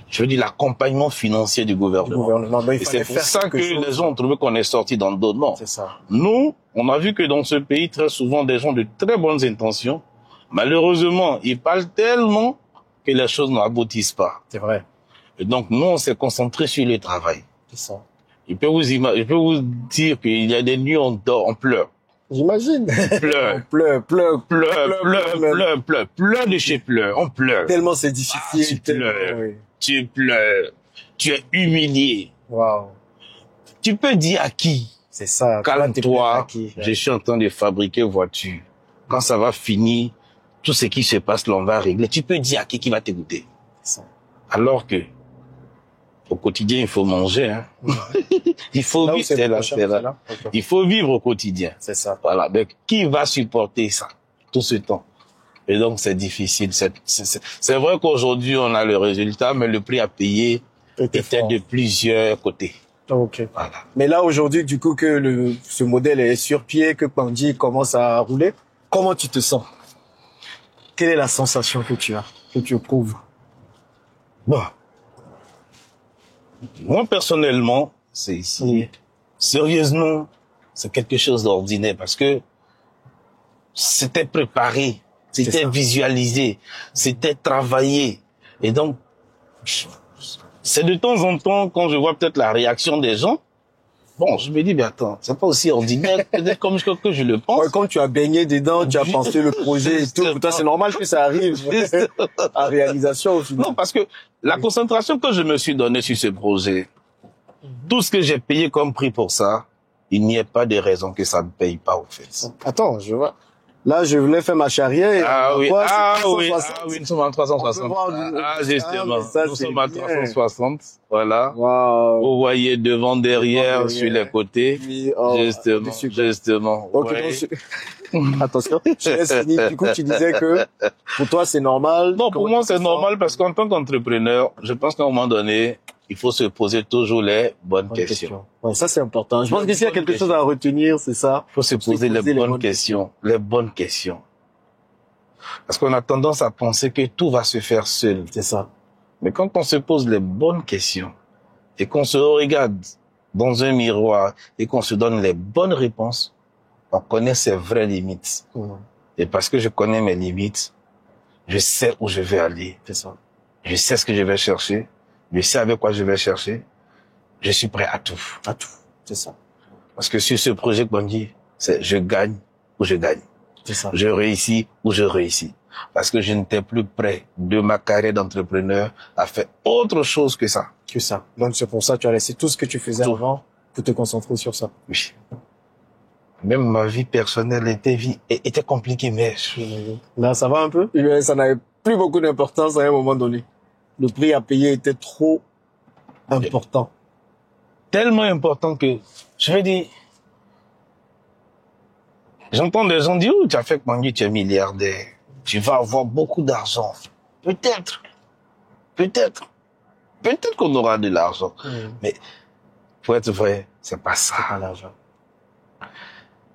je veux dire, l'accompagnement financier du gouvernement. Ben, et c'est pour ça que les gens ont trouvé qu'on est sorti dans d'autres noms. C'est ça. Nous, on a vu que dans ce pays, très souvent, des gens de très bonnes intentions, malheureusement, ils parlent tellement que les choses n'aboutissent pas. C'est vrai. Et donc, nous, on s'est concentré sur le travail. C'est ça. Je peux vous dire qu'il y a des nuits, on dort, on pleure. J'imagine. Pleure. Pleure de chez pleure. On pleure. Tellement c'est difficile. Tu pleures. Oui. Tu pleures. Tu es humilié. Waouh. Tu peux dire à qui? C'est ça. Calme-toi. Je suis en train de fabriquer voiture. Quand ça va finir, tout ce qui se passe, l'on va régler. Tu peux dire à qui va t'écouter. C'est ça. Alors que, au quotidien, il faut manger, hein. Il faut vivre, c'est là. Okay. Il faut vivre au quotidien. C'est ça. Voilà. Donc, qui va supporter ça, tout ce temps? Et donc, c'est difficile. C'est vrai qu'aujourd'hui, on a le résultat, mais le prix à payer était de plusieurs côtés. Ok. Voilà. Mais là, aujourd'hui, du coup, que ce modèle est sur pied, que Kandji commence à rouler, comment tu te sens? Quelle est la sensation que tu as, que tu éprouves? Bon. Moi, personnellement, c'est ici. Oui. Sérieusement, c'est quelque chose d'ordinaire parce que c'était préparé, c'était visualisé, c'était travaillé. Et donc, c'est de temps en temps, quand je vois peut-être la réaction des gens, bon, je me dis, mais attends, c'est pas aussi ordinaire peut-être comme que je le pense. Ouais, quand tu as baigné dedans, tu as pensé le projet et tout, pour toi, c'est normal que ça arrive à réalisation au final. Non, parce que la concentration que je me suis donnée sur ce projet, tout ce que j'ai payé comme prix pour ça, il n'y a pas de raison que ça ne paye pas, au fait. Attends, je vois. Là, je voulais faire ma charrière. Et nous sommes en 360. Justement. Nous sommes à 360. Voilà. Wow. Vous voyez devant, derrière, sur les côtés. Oui, justement. Ok, attention. Je laisse finir. Du coup, tu disais que pour toi, c'est normal. Non, pour moi, c'est normal parce qu'en tant qu'entrepreneur, je pense qu'à un moment donné, il faut se poser toujours les bonnes questions. Ouais, ça c'est important. Je pense que s'il y a quelque chose à retenir, c'est ça. Il faut se poser les bonnes questions. Les bonnes questions. Parce qu'on a tendance à penser que tout va se faire seul. C'est ça. Mais quand on se pose les bonnes questions et qu'on se regarde dans un miroir et qu'on se donne les bonnes réponses, on connaît ses vraies limites. Et parce que je connais mes limites, je sais où je vais aller. C'est ça. Je sais ce que je vais chercher. Je sais avec quoi je vais chercher. Je suis prêt à tout. À tout. C'est ça. Parce que sur ce projet Kpondji, c'est je gagne ou je gagne. C'est ça. Je réussis ou je réussis. Parce que je n'étais plus prêt de ma carrière d'entrepreneur à faire autre chose que ça. Que ça. Donc c'est pour ça que tu as laissé tout ce que tu faisais avant pour te concentrer sur ça. Oui. Même ma vie personnelle était compliquée, mais... Là, ça va un peu? Ça n'avait plus beaucoup d'importance à un moment donné. Le prix à payer était trop important. Tellement important que, je vais dire, j'entends des gens dire, oh, tu as fait Kpondji, tu es milliardaire. Tu vas avoir beaucoup d'argent. Peut-être. Peut-être. Peut-être qu'on aura de l'argent. Mais, pour être vrai, c'est pas ça. C'est pas l'argent.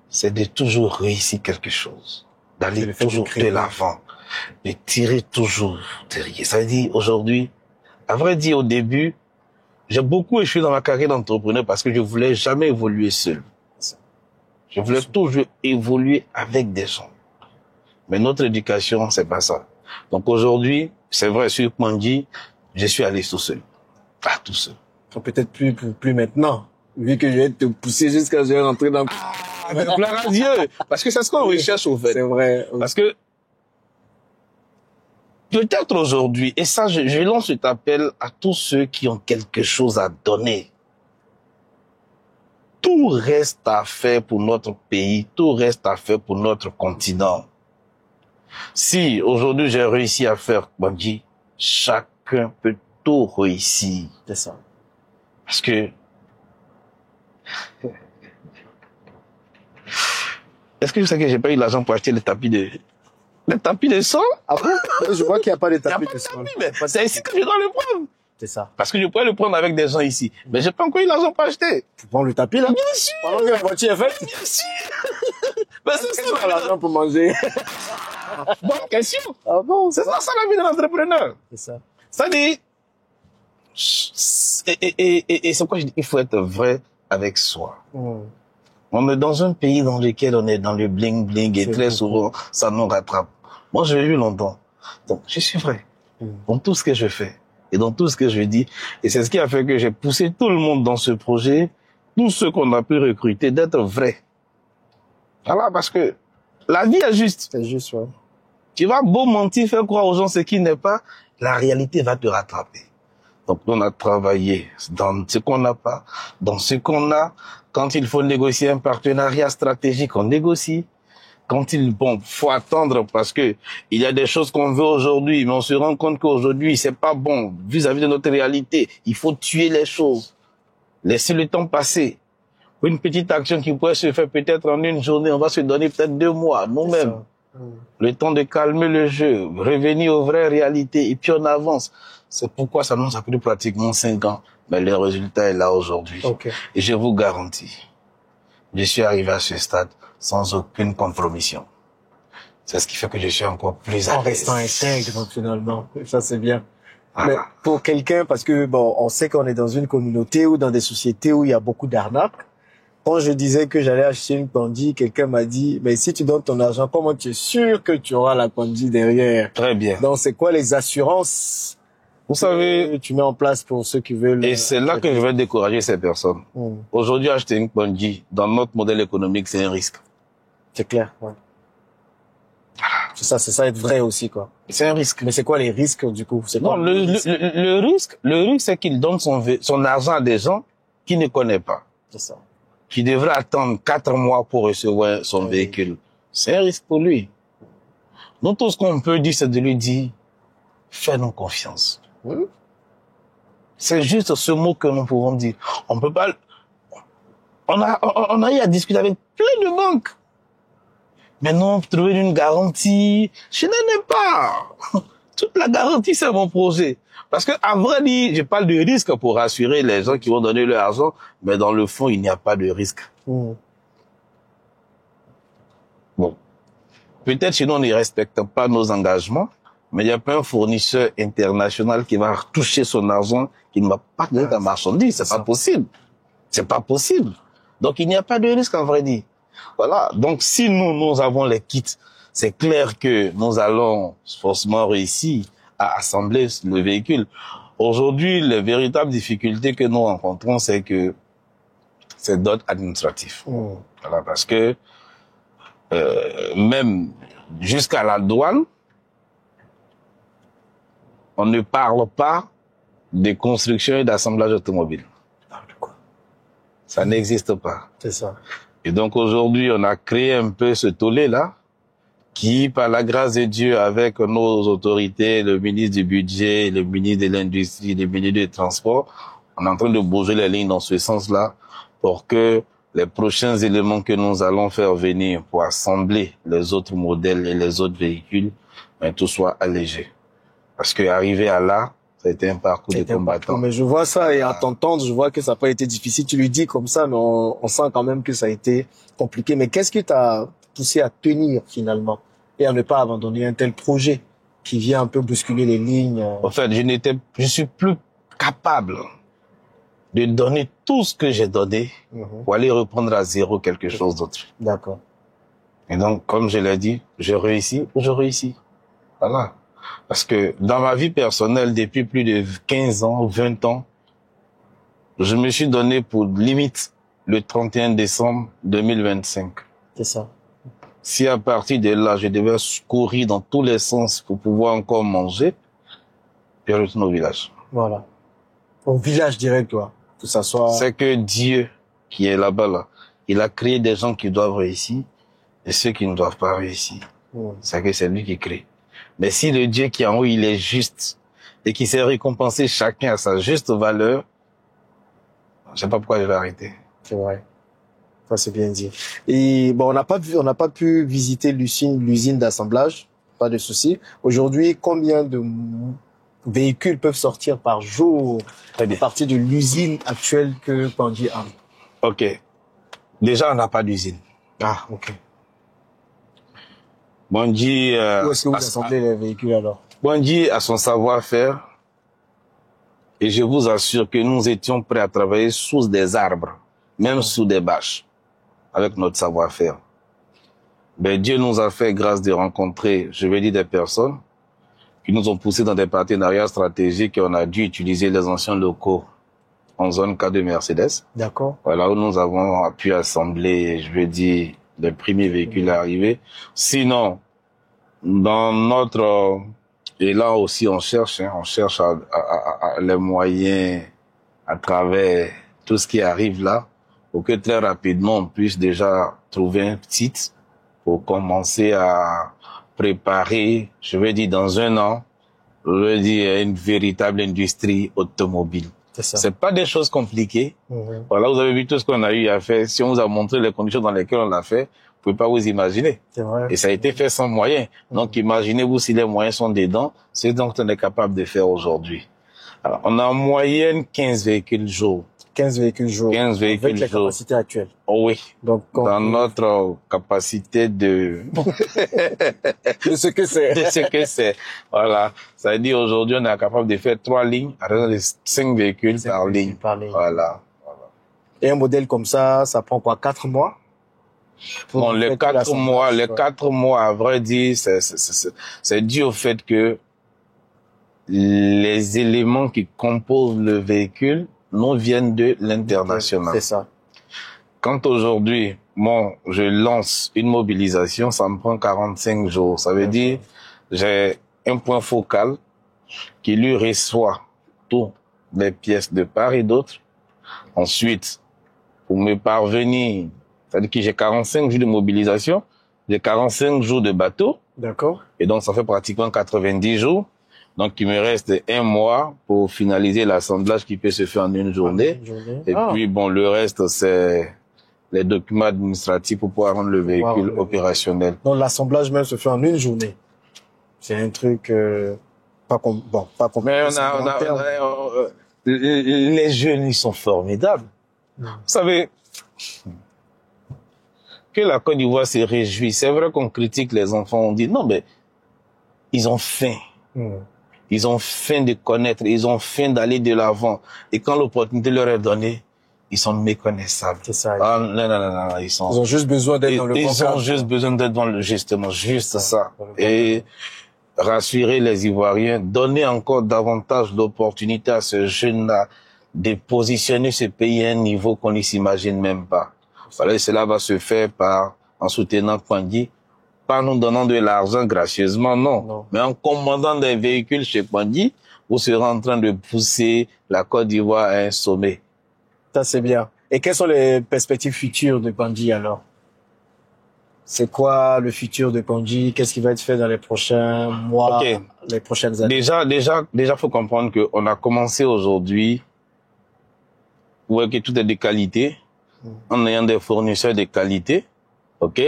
C'est de toujours réussir quelque chose. D'aller toujours de l'avant. De tirer toujours derrière. Ça veut dire, aujourd'hui, à vrai dire, au début, j'ai beaucoup échoué dans ma carrière d'entrepreneur parce que je voulais jamais évoluer seul. Je voulais toujours évoluer avec des gens. Mais notre éducation, c'est pas ça. Donc aujourd'hui, c'est vrai, sur Kpondji, je suis allé tout seul. Pas tout seul. Peut-être plus maintenant. Vu que je vais te pousser jusqu'à ce que je vais rentrer dans... Avec plein à Dieu. Parce que c'est ce qu'on recherche, au fait. C'est vrai. Parce que, peut-être aujourd'hui, et ça, je lance cet appel à tous ceux qui ont quelque chose à donner. Tout reste à faire pour notre pays, tout reste à faire pour notre continent. Si aujourd'hui j'ai réussi à faire Kpondji, chacun peut tout réussir. C'est ça. Parce que, est-ce que je sais que j'ai pas eu l'argent pour acheter les tapis de sol? Ah bon? Je vois qu'il n'y a pas de tapis de sol. Mais c'est ici que je dois le prendre. C'est ça. Parce que je pourrais le prendre avec des gens ici. Mais j'ai pas encore eu l'argent pour acheter. Tu prends le tapis, là? Bien sûr! Pendant que la voiture est faite? Bien sûr! Mais c'est ça. Tu as l'argent pour manger. Bonne question. Ah bon? C'est ça la vie de l'entrepreneur. C'est ça. Ça dit, et c'est pourquoi je dis qu'il faut être vrai avec soi. On est dans un pays dans lequel on est dans le bling bling et très souvent ça nous rattrape. Moi je l'ai eu longtemps. Donc je suis vrai dans tout ce que je fais et dans tout ce que je dis. Et c'est ce qui a fait que j'ai poussé tout le monde dans ce projet, tous ceux qu'on a pu recruter, d'être vrai. Voilà, parce que la vie est juste. C'est juste, ouais. Tu vas beau mentir, faire croire aux gens ce qui n'est pas, la réalité va te rattraper. Donc, on a travaillé dans ce qu'on n'a pas, dans ce qu'on a. Quand il faut négocier un partenariat stratégique, on négocie. Quand faut attendre parce que il y a des choses qu'on veut aujourd'hui, mais on se rend compte qu'aujourd'hui, c'est pas bon vis-à-vis de notre réalité. Il faut tuer les choses. Laisser le temps passer. Une petite action qui pourrait se faire peut-être en une journée, on va se donner peut-être 2 mois, nous-mêmes. Le temps de calmer le jeu, revenir aux vraies réalités, et puis on avance. C'est pourquoi ça nous a pris pratiquement 5 ans. Mais le résultat est là aujourd'hui. Okay. Et je vous garantis, je suis arrivé à ce stade sans aucune compromission. C'est ce qui fait que je suis encore plus à l'aise. En restant intègre, finalement. Ça, c'est bien. Ah. Mais pour quelqu'un, parce que bon, on sait qu'on est dans une communauté ou dans des sociétés où il y a beaucoup d'arnaques. Quand je disais que j'allais acheter une Kpondji, quelqu'un m'a dit, mais si tu donnes ton argent, comment tu es sûr que tu auras la Kpondji derrière? Très bien. Donc, c'est quoi les assurances? Vous savez, tu mets en place pour ceux qui veulent. Et c'est là que je vais décourager ces personnes. Aujourd'hui, acheter une Kpondji, dans notre modèle économique, c'est un risque. C'est clair, ouais. C'est ça être vrai aussi, quoi. C'est un risque. Mais c'est quoi les risques, du coup? C'est non, le risque, c'est qu'il donne son argent à des gens qu'il ne connaît pas. C'est ça. Qui devrait attendre 4 mois pour recevoir son véhicule. C'est un risque pour lui. Donc, tout ce qu'on peut dire, c'est de lui dire, fais-nous confiance. C'est juste ce mot que nous pouvons dire. On peut pas, on a eu à discuter avec plein de banques. Mais non, trouver une garantie, je n'en ai pas. toute la garantie, c'est mon projet. Parce que, à vrai dire, je parle de risque pour rassurer les gens qui vont donner leur argent, mais dans le fond, il n'y a pas de risque. Bon. Peut-être chez nous, on ne respecte pas nos engagements, mais il n'y a pas un fournisseur international qui va toucher son argent, qui ne va pas donner ta marchandise. C'est pas possible. C'est pas possible. Donc, il n'y a pas de risque, en vrai dire. Voilà. Donc, si nous avons les kits, c'est clair que nous allons forcément réussir à assembler le véhicule. Aujourd'hui, les véritables difficultés que nous rencontrons, c'est que c'est d'ordre administratif. Voilà, parce que même jusqu'à la douane, on ne parle pas de construction et d'assemblage automobile. Ça n'existe pas. C'est ça. Et donc aujourd'hui, on a créé un peu ce tollé-là, qui, par la grâce de Dieu, avec nos autorités, le ministre du Budget, le ministre de l'Industrie, le ministre des Transports, on est en train de bouger les lignes dans ce sens-là pour que les prochains éléments que nous allons faire venir pour assembler les autres modèles et les autres véhicules, tout soit allégé. Parce que arriver à là, ça a été un parcours de combattant. Mais je vois ça et à t'entendre, je vois que ça n'a pas été difficile. Tu lui dis comme ça, mais on sent quand même que ça a été compliqué. Mais qu'est-ce qui t'a poussé à tenir finalement et à ne pas abandonner un tel projet qui vient un peu bousculer les lignes? En fait, je suis plus capable de donner tout ce que j'ai donné pour aller reprendre à zéro quelque chose d'autre. D'accord. Et donc, comme je l'ai dit, je réussis ou je réussis. Voilà. Parce que dans ma vie personnelle, depuis plus de 15 ans, 20 ans, je me suis donné pour limite le 31 décembre 2025. C'est ça. Si à partir de là, je devais courir dans tous les sens pour pouvoir encore manger, je retourne au village. Voilà. Au village direct, toi. Que ça soit... C'est que Dieu, qui est là-bas, là, il a créé des gens qui doivent réussir et ceux qui ne doivent pas réussir. C'est que c'est lui qui crée. Mais si le Dieu qui est en haut, il est juste et qui sait récompenser chacun à sa juste valeur, je sais pas pourquoi je vais arrêter. C'est vrai. Ça, c'est bien dit. Et bon, on n'a pas pu visiter l'usine d'assemblage. Pas de souci. Aujourd'hui, combien de véhicules peuvent sortir par jour à partir de l'usine actuelle que Bandit a? Ok. Déjà, on n'a pas d'usine. Ah, ok. Bandit, où est-ce que vous assemblez les véhicules alors? Bandit a son savoir-faire et je vous assure que nous étions prêts à travailler sous des arbres, même sous des bâches, avec notre savoir-faire. Ben, Dieu nous a fait grâce de rencontrer, je vais dire, des personnes qui nous ont poussés dans des partenariats stratégiques et on a dû utiliser les anciens locaux en zone K de Mercedes. D'accord. Voilà où nous avons pu assembler, je veux dire, les premiers véhicules arrivés. Sinon, dans notre... Et là aussi, on cherche les moyens à travers tout ce qui arrive là pour que très rapidement on puisse déjà trouver un site pour commencer à préparer, je veux dire, dans un an, je veux dire, une véritable industrie automobile. C'est pas des choses compliquées. Voilà, vous avez vu tout ce qu'on a eu à faire. Si on vous a montré les conditions dans lesquelles on l'a fait, vous pouvez pas vous imaginer. C'est vrai. Et ça a été fait sans moyens. Donc, imaginez-vous si les moyens sont dedans, c'est donc on est capable de faire aujourd'hui. Alors, on a en moyenne 15 véhicules jour. 15 véhicules jour. 15 véhicules avec la jour. capacité actuelle. Oh oui. Donc, dans notre capacité de... de ce que c'est. De ce que c'est. Voilà. Ça veut dire aujourd'hui, on est capable de faire 3 lignes, à raison de 5 véhicules par ligne. Voilà. Et un modèle comme ça prend quoi, 4 mois? Bon, les 4 mois, à vrai dire, c'est dû au fait que les éléments qui composent le véhicule nous viennent de l'international. C'est ça. Quand aujourd'hui, je lance une mobilisation, ça me prend 45 jours. Ça veut dire, j'ai un point focal qui lui reçoit toutes les pièces de part et d'autre. Ensuite, pour me parvenir, c'est-à-dire que j'ai 45 jours de mobilisation, j'ai 45 jours de bateau. D'accord. Et donc, ça fait pratiquement 90 jours. Donc, il me reste 1 mois pour finaliser l'assemblage qui peut se faire en une journée. Et puis, bon, le reste, c'est les documents administratifs pour pouvoir rendre le véhicule opérationnel. Donc, l'assemblage même se fait en une journée. C'est un truc pas Mais les jeunes, ils sont formidables. Vous savez, que la Côte d'Ivoire se réjouit. C'est vrai qu'on critique les enfants, on dit non, mais ils ont faim. Ils ont faim de connaître, ils ont faim d'aller de l'avant. Et quand l'opportunité leur est donnée, ils sont méconnaissables. C'est ça. Ah, non, ils ont juste besoin d'être dans le bon cadre. Ils ont juste besoin d'être dans le, justement, juste ça. Et rassurer les Ivoiriens, donner encore davantage d'opportunités à ce jeune-là de positionner ce pays à un niveau qu'on ne s'imagine même pas. Voilà, cela va se faire en soutenant Kouandji, pas nous donnant de l'argent gracieusement, non. Mais en commandant des véhicules chez Kouandji, vous serez en train de pousser la Côte d'Ivoire à un sommet. Ça, c'est bien. Et quelles sont les perspectives futures de Kouandji alors? C'est quoi le futur de Kouandji? Qu'est-ce qui va être fait dans les prochains mois, les prochaines années? Déjà, faut comprendre qu'on a commencé aujourd'hui, ouais, que tout est de qualité, en ayant des fournisseurs de qualité, ok?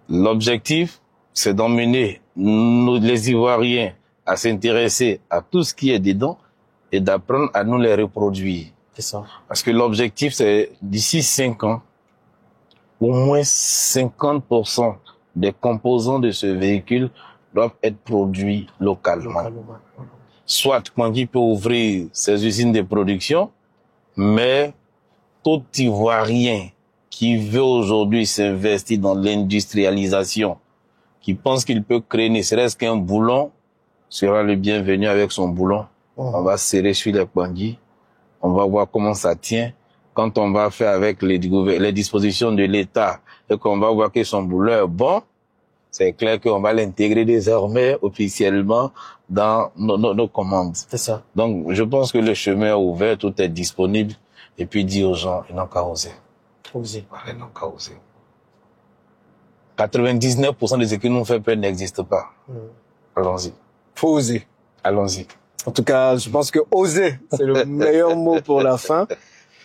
L'objectif, c'est d'emmener les Ivoiriens à s'intéresser à tout ce qui est dedans et d'apprendre à nous les reproduire. C'est ça. Parce que l'objectif, c'est d'ici 5 ans, au moins 50% des composants de ce véhicule doivent être produits localement. Soit Kouandji peut ouvrir ses usines de production, mais tout Ivoirien qui veut aujourd'hui s'investir dans l'industrialisation, qui pense qu'il peut créer ne serait-ce qu'un boulon, sera le bienvenu avec son boulon. On va serrer sur les Kouandji, on va voir comment ça tient. Quand on va faire avec les dispositions de l'État et qu'on va voir que son boulot est bon, c'est clair qu'on va l'intégrer désormais officiellement dans nos commandes. C'est ça. Donc, je pense que le chemin est ouvert, tout est disponible. Et puis, dire aux gens, ils n'ont qu'à oser. Oser. Voilà, ils n'ont qu'à oser. 99% de ce qui nous fait peur n'existe pas. Allons-y. Faut oser. Allons-y. En tout cas, je pense que oser, c'est le meilleur mot pour la fin.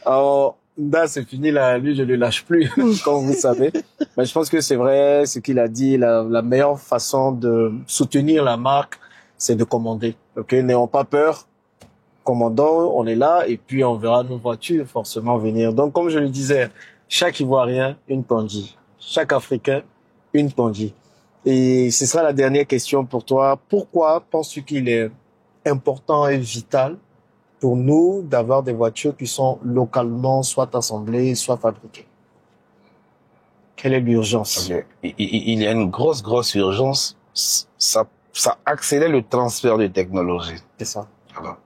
Alors, là, c'est fini, là, lui, je ne le lâche plus, comme vous savez. Mais je pense que c'est vrai, ce qu'il a dit, la meilleure façon de soutenir la marque, c'est de commander. Ok, n'ayons pas peur. Commandons, on est là, et puis on verra nos voitures forcément venir. Donc, comme je le disais, chaque Ivoirien, une Kouandji. Chaque Africain, une Kouandji. Et ce sera la dernière question pour toi. Pourquoi penses-tu qu'il est important et vital pour nous d'avoir des voitures qui sont localement soit assemblées, soit fabriquées? Quelle est l'urgence? Il y a une grosse urgence. Ça accélère le transfert de technologie. C'est ça. Voilà.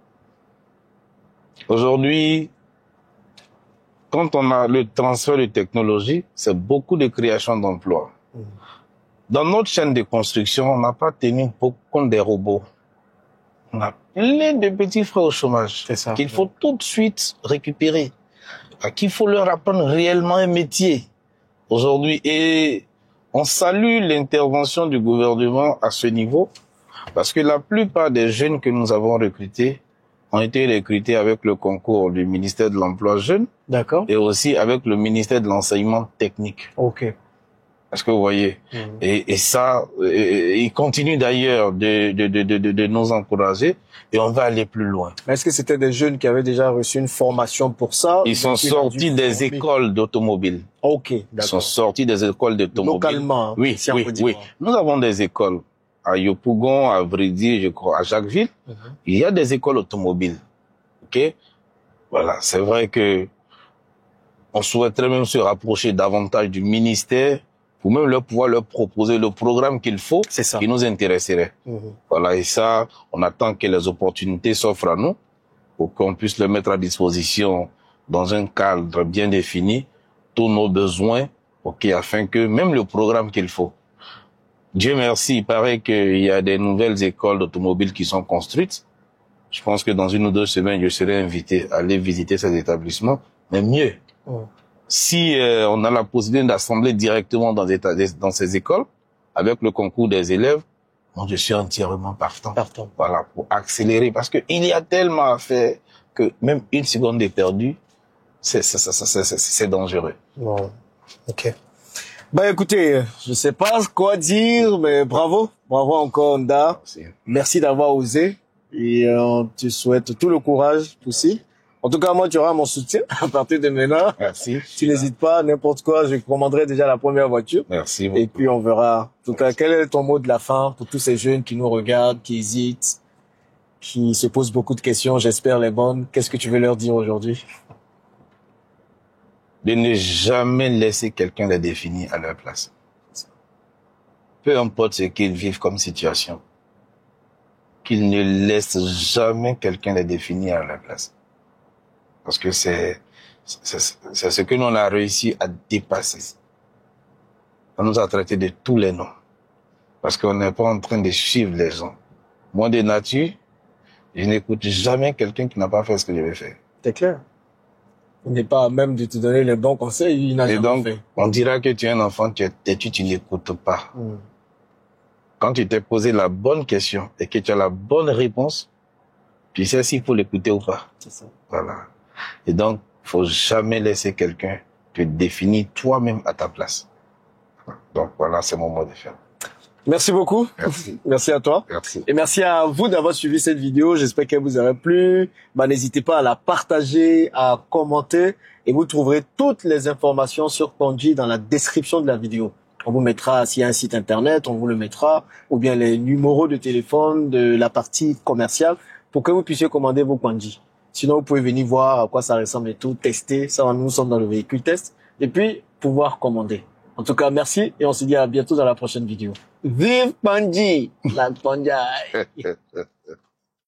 Aujourd'hui, quand on a le transfert de technologie, c'est beaucoup de création d'emplois. Dans notre chaîne de construction, on n'a pas tenu compte des robots. On a plein de petits frais au chômage qu'il faut tout de suite récupérer, qu'il faut leur apprendre réellement un métier aujourd'hui. Et on salue l'intervention du gouvernement à ce niveau, parce que la plupart des jeunes que nous avons recrutés ont été recrutés avec le concours du ministère de l'Emploi Jeune. D'accord. Et aussi avec le ministère de l'Enseignement Technique. Ok. Est-ce que vous voyez? Et ça, il continue d'ailleurs de nous encourager et on va aller plus loin. Mais est-ce que c'était des jeunes qui avaient déjà reçu une formation pour ça? Ils sont sortis des écoles d'automobile. Ok, d'accord. Ils sont sortis des écoles d'automobile. Localement. Oui, oui. Nous avons des écoles à Yopougon, à Vridi, je crois, à Jacquesville. Il y a des écoles automobiles. Ok? Voilà. C'est vrai que on souhaiterait même se rapprocher davantage du ministère pour même pouvoir leur proposer le programme qu'il faut, qui nous intéresserait. Voilà, et ça, on attend que les opportunités s'offrent à nous pour qu'on puisse le mettre à disposition dans un cadre bien défini, tous nos besoins, afin que même le programme qu'il faut. Dieu merci, il paraît qu'il y a des nouvelles écoles d'automobile qui sont construites. Je pense que dans 1 ou 2 semaines, je serai invité à aller visiter ces établissements, mais mieux. Si on a la possibilité d'assembler directement dans ces écoles, avec le concours des élèves, moi je suis entièrement partant. Voilà, pour accélérer, parce que il y a tellement à faire que même 1 seconde de perdu, c'est dangereux. Bon, ok. Bah écoutez, je sais pas quoi dire, mais bravo. Bravo encore, Honda. Merci. Merci d'avoir osé. Et on te souhaite tout le courage possible. En tout cas, moi, tu auras mon soutien à partir de maintenant. Merci. Tu n'hésites pas, n'importe quoi, je commanderai déjà la première voiture. Merci beaucoup. Et puis, on verra. En tout cas, quel est ton mot de la fin pour tous ces jeunes qui nous regardent, qui hésitent, qui se posent beaucoup de questions, j'espère les bonnes. Qu'est-ce que tu veux leur dire aujourd'hui? De ne jamais laisser quelqu'un les définir à leur place. Peu importe ce qu'ils vivent comme situation, qu'ils ne laissent jamais quelqu'un les définir à leur place. Parce que c'est ce que nous on a réussi à dépasser. On nous a traités de tous les noms. Parce qu'on n'est pas en train de suivre les gens. Moi, de nature, je n'écoute jamais quelqu'un qui n'a pas fait ce que je vais faire. C'est clair. Il n'est pas à même de te donner les bons conseils, il n'a Et jamais donc, fait. on dira que tu es un enfant, tu es têtu, tu n'écoutes pas. Quand tu t'es posé la bonne question et que tu as la bonne réponse, tu sais s'il faut l'écouter ou pas. C'est ça. Voilà. Et donc, faut jamais laisser quelqu'un te définir toi-même à ta place. Donc voilà, c'est mon mot de fin. Merci beaucoup. Merci. Merci à toi. Merci. Et merci à vous d'avoir suivi cette vidéo. J'espère qu'elle vous aura plu. N'hésitez pas à la partager, à commenter. Et vous trouverez toutes les informations sur Kondji dans la description de la vidéo. On vous mettra, s'il y a un site internet, on vous le mettra. Ou bien les numéros de téléphone de la partie commerciale pour que vous puissiez commander vos Kondji. Sinon, vous pouvez venir voir à quoi ça ressemble et tout, tester. Ça, nous sommes dans le véhicule test. Et puis, pouvoir commander. En tout cas, merci et on se dit à bientôt dans la prochaine vidéo. Vive Kondji, la Kondji.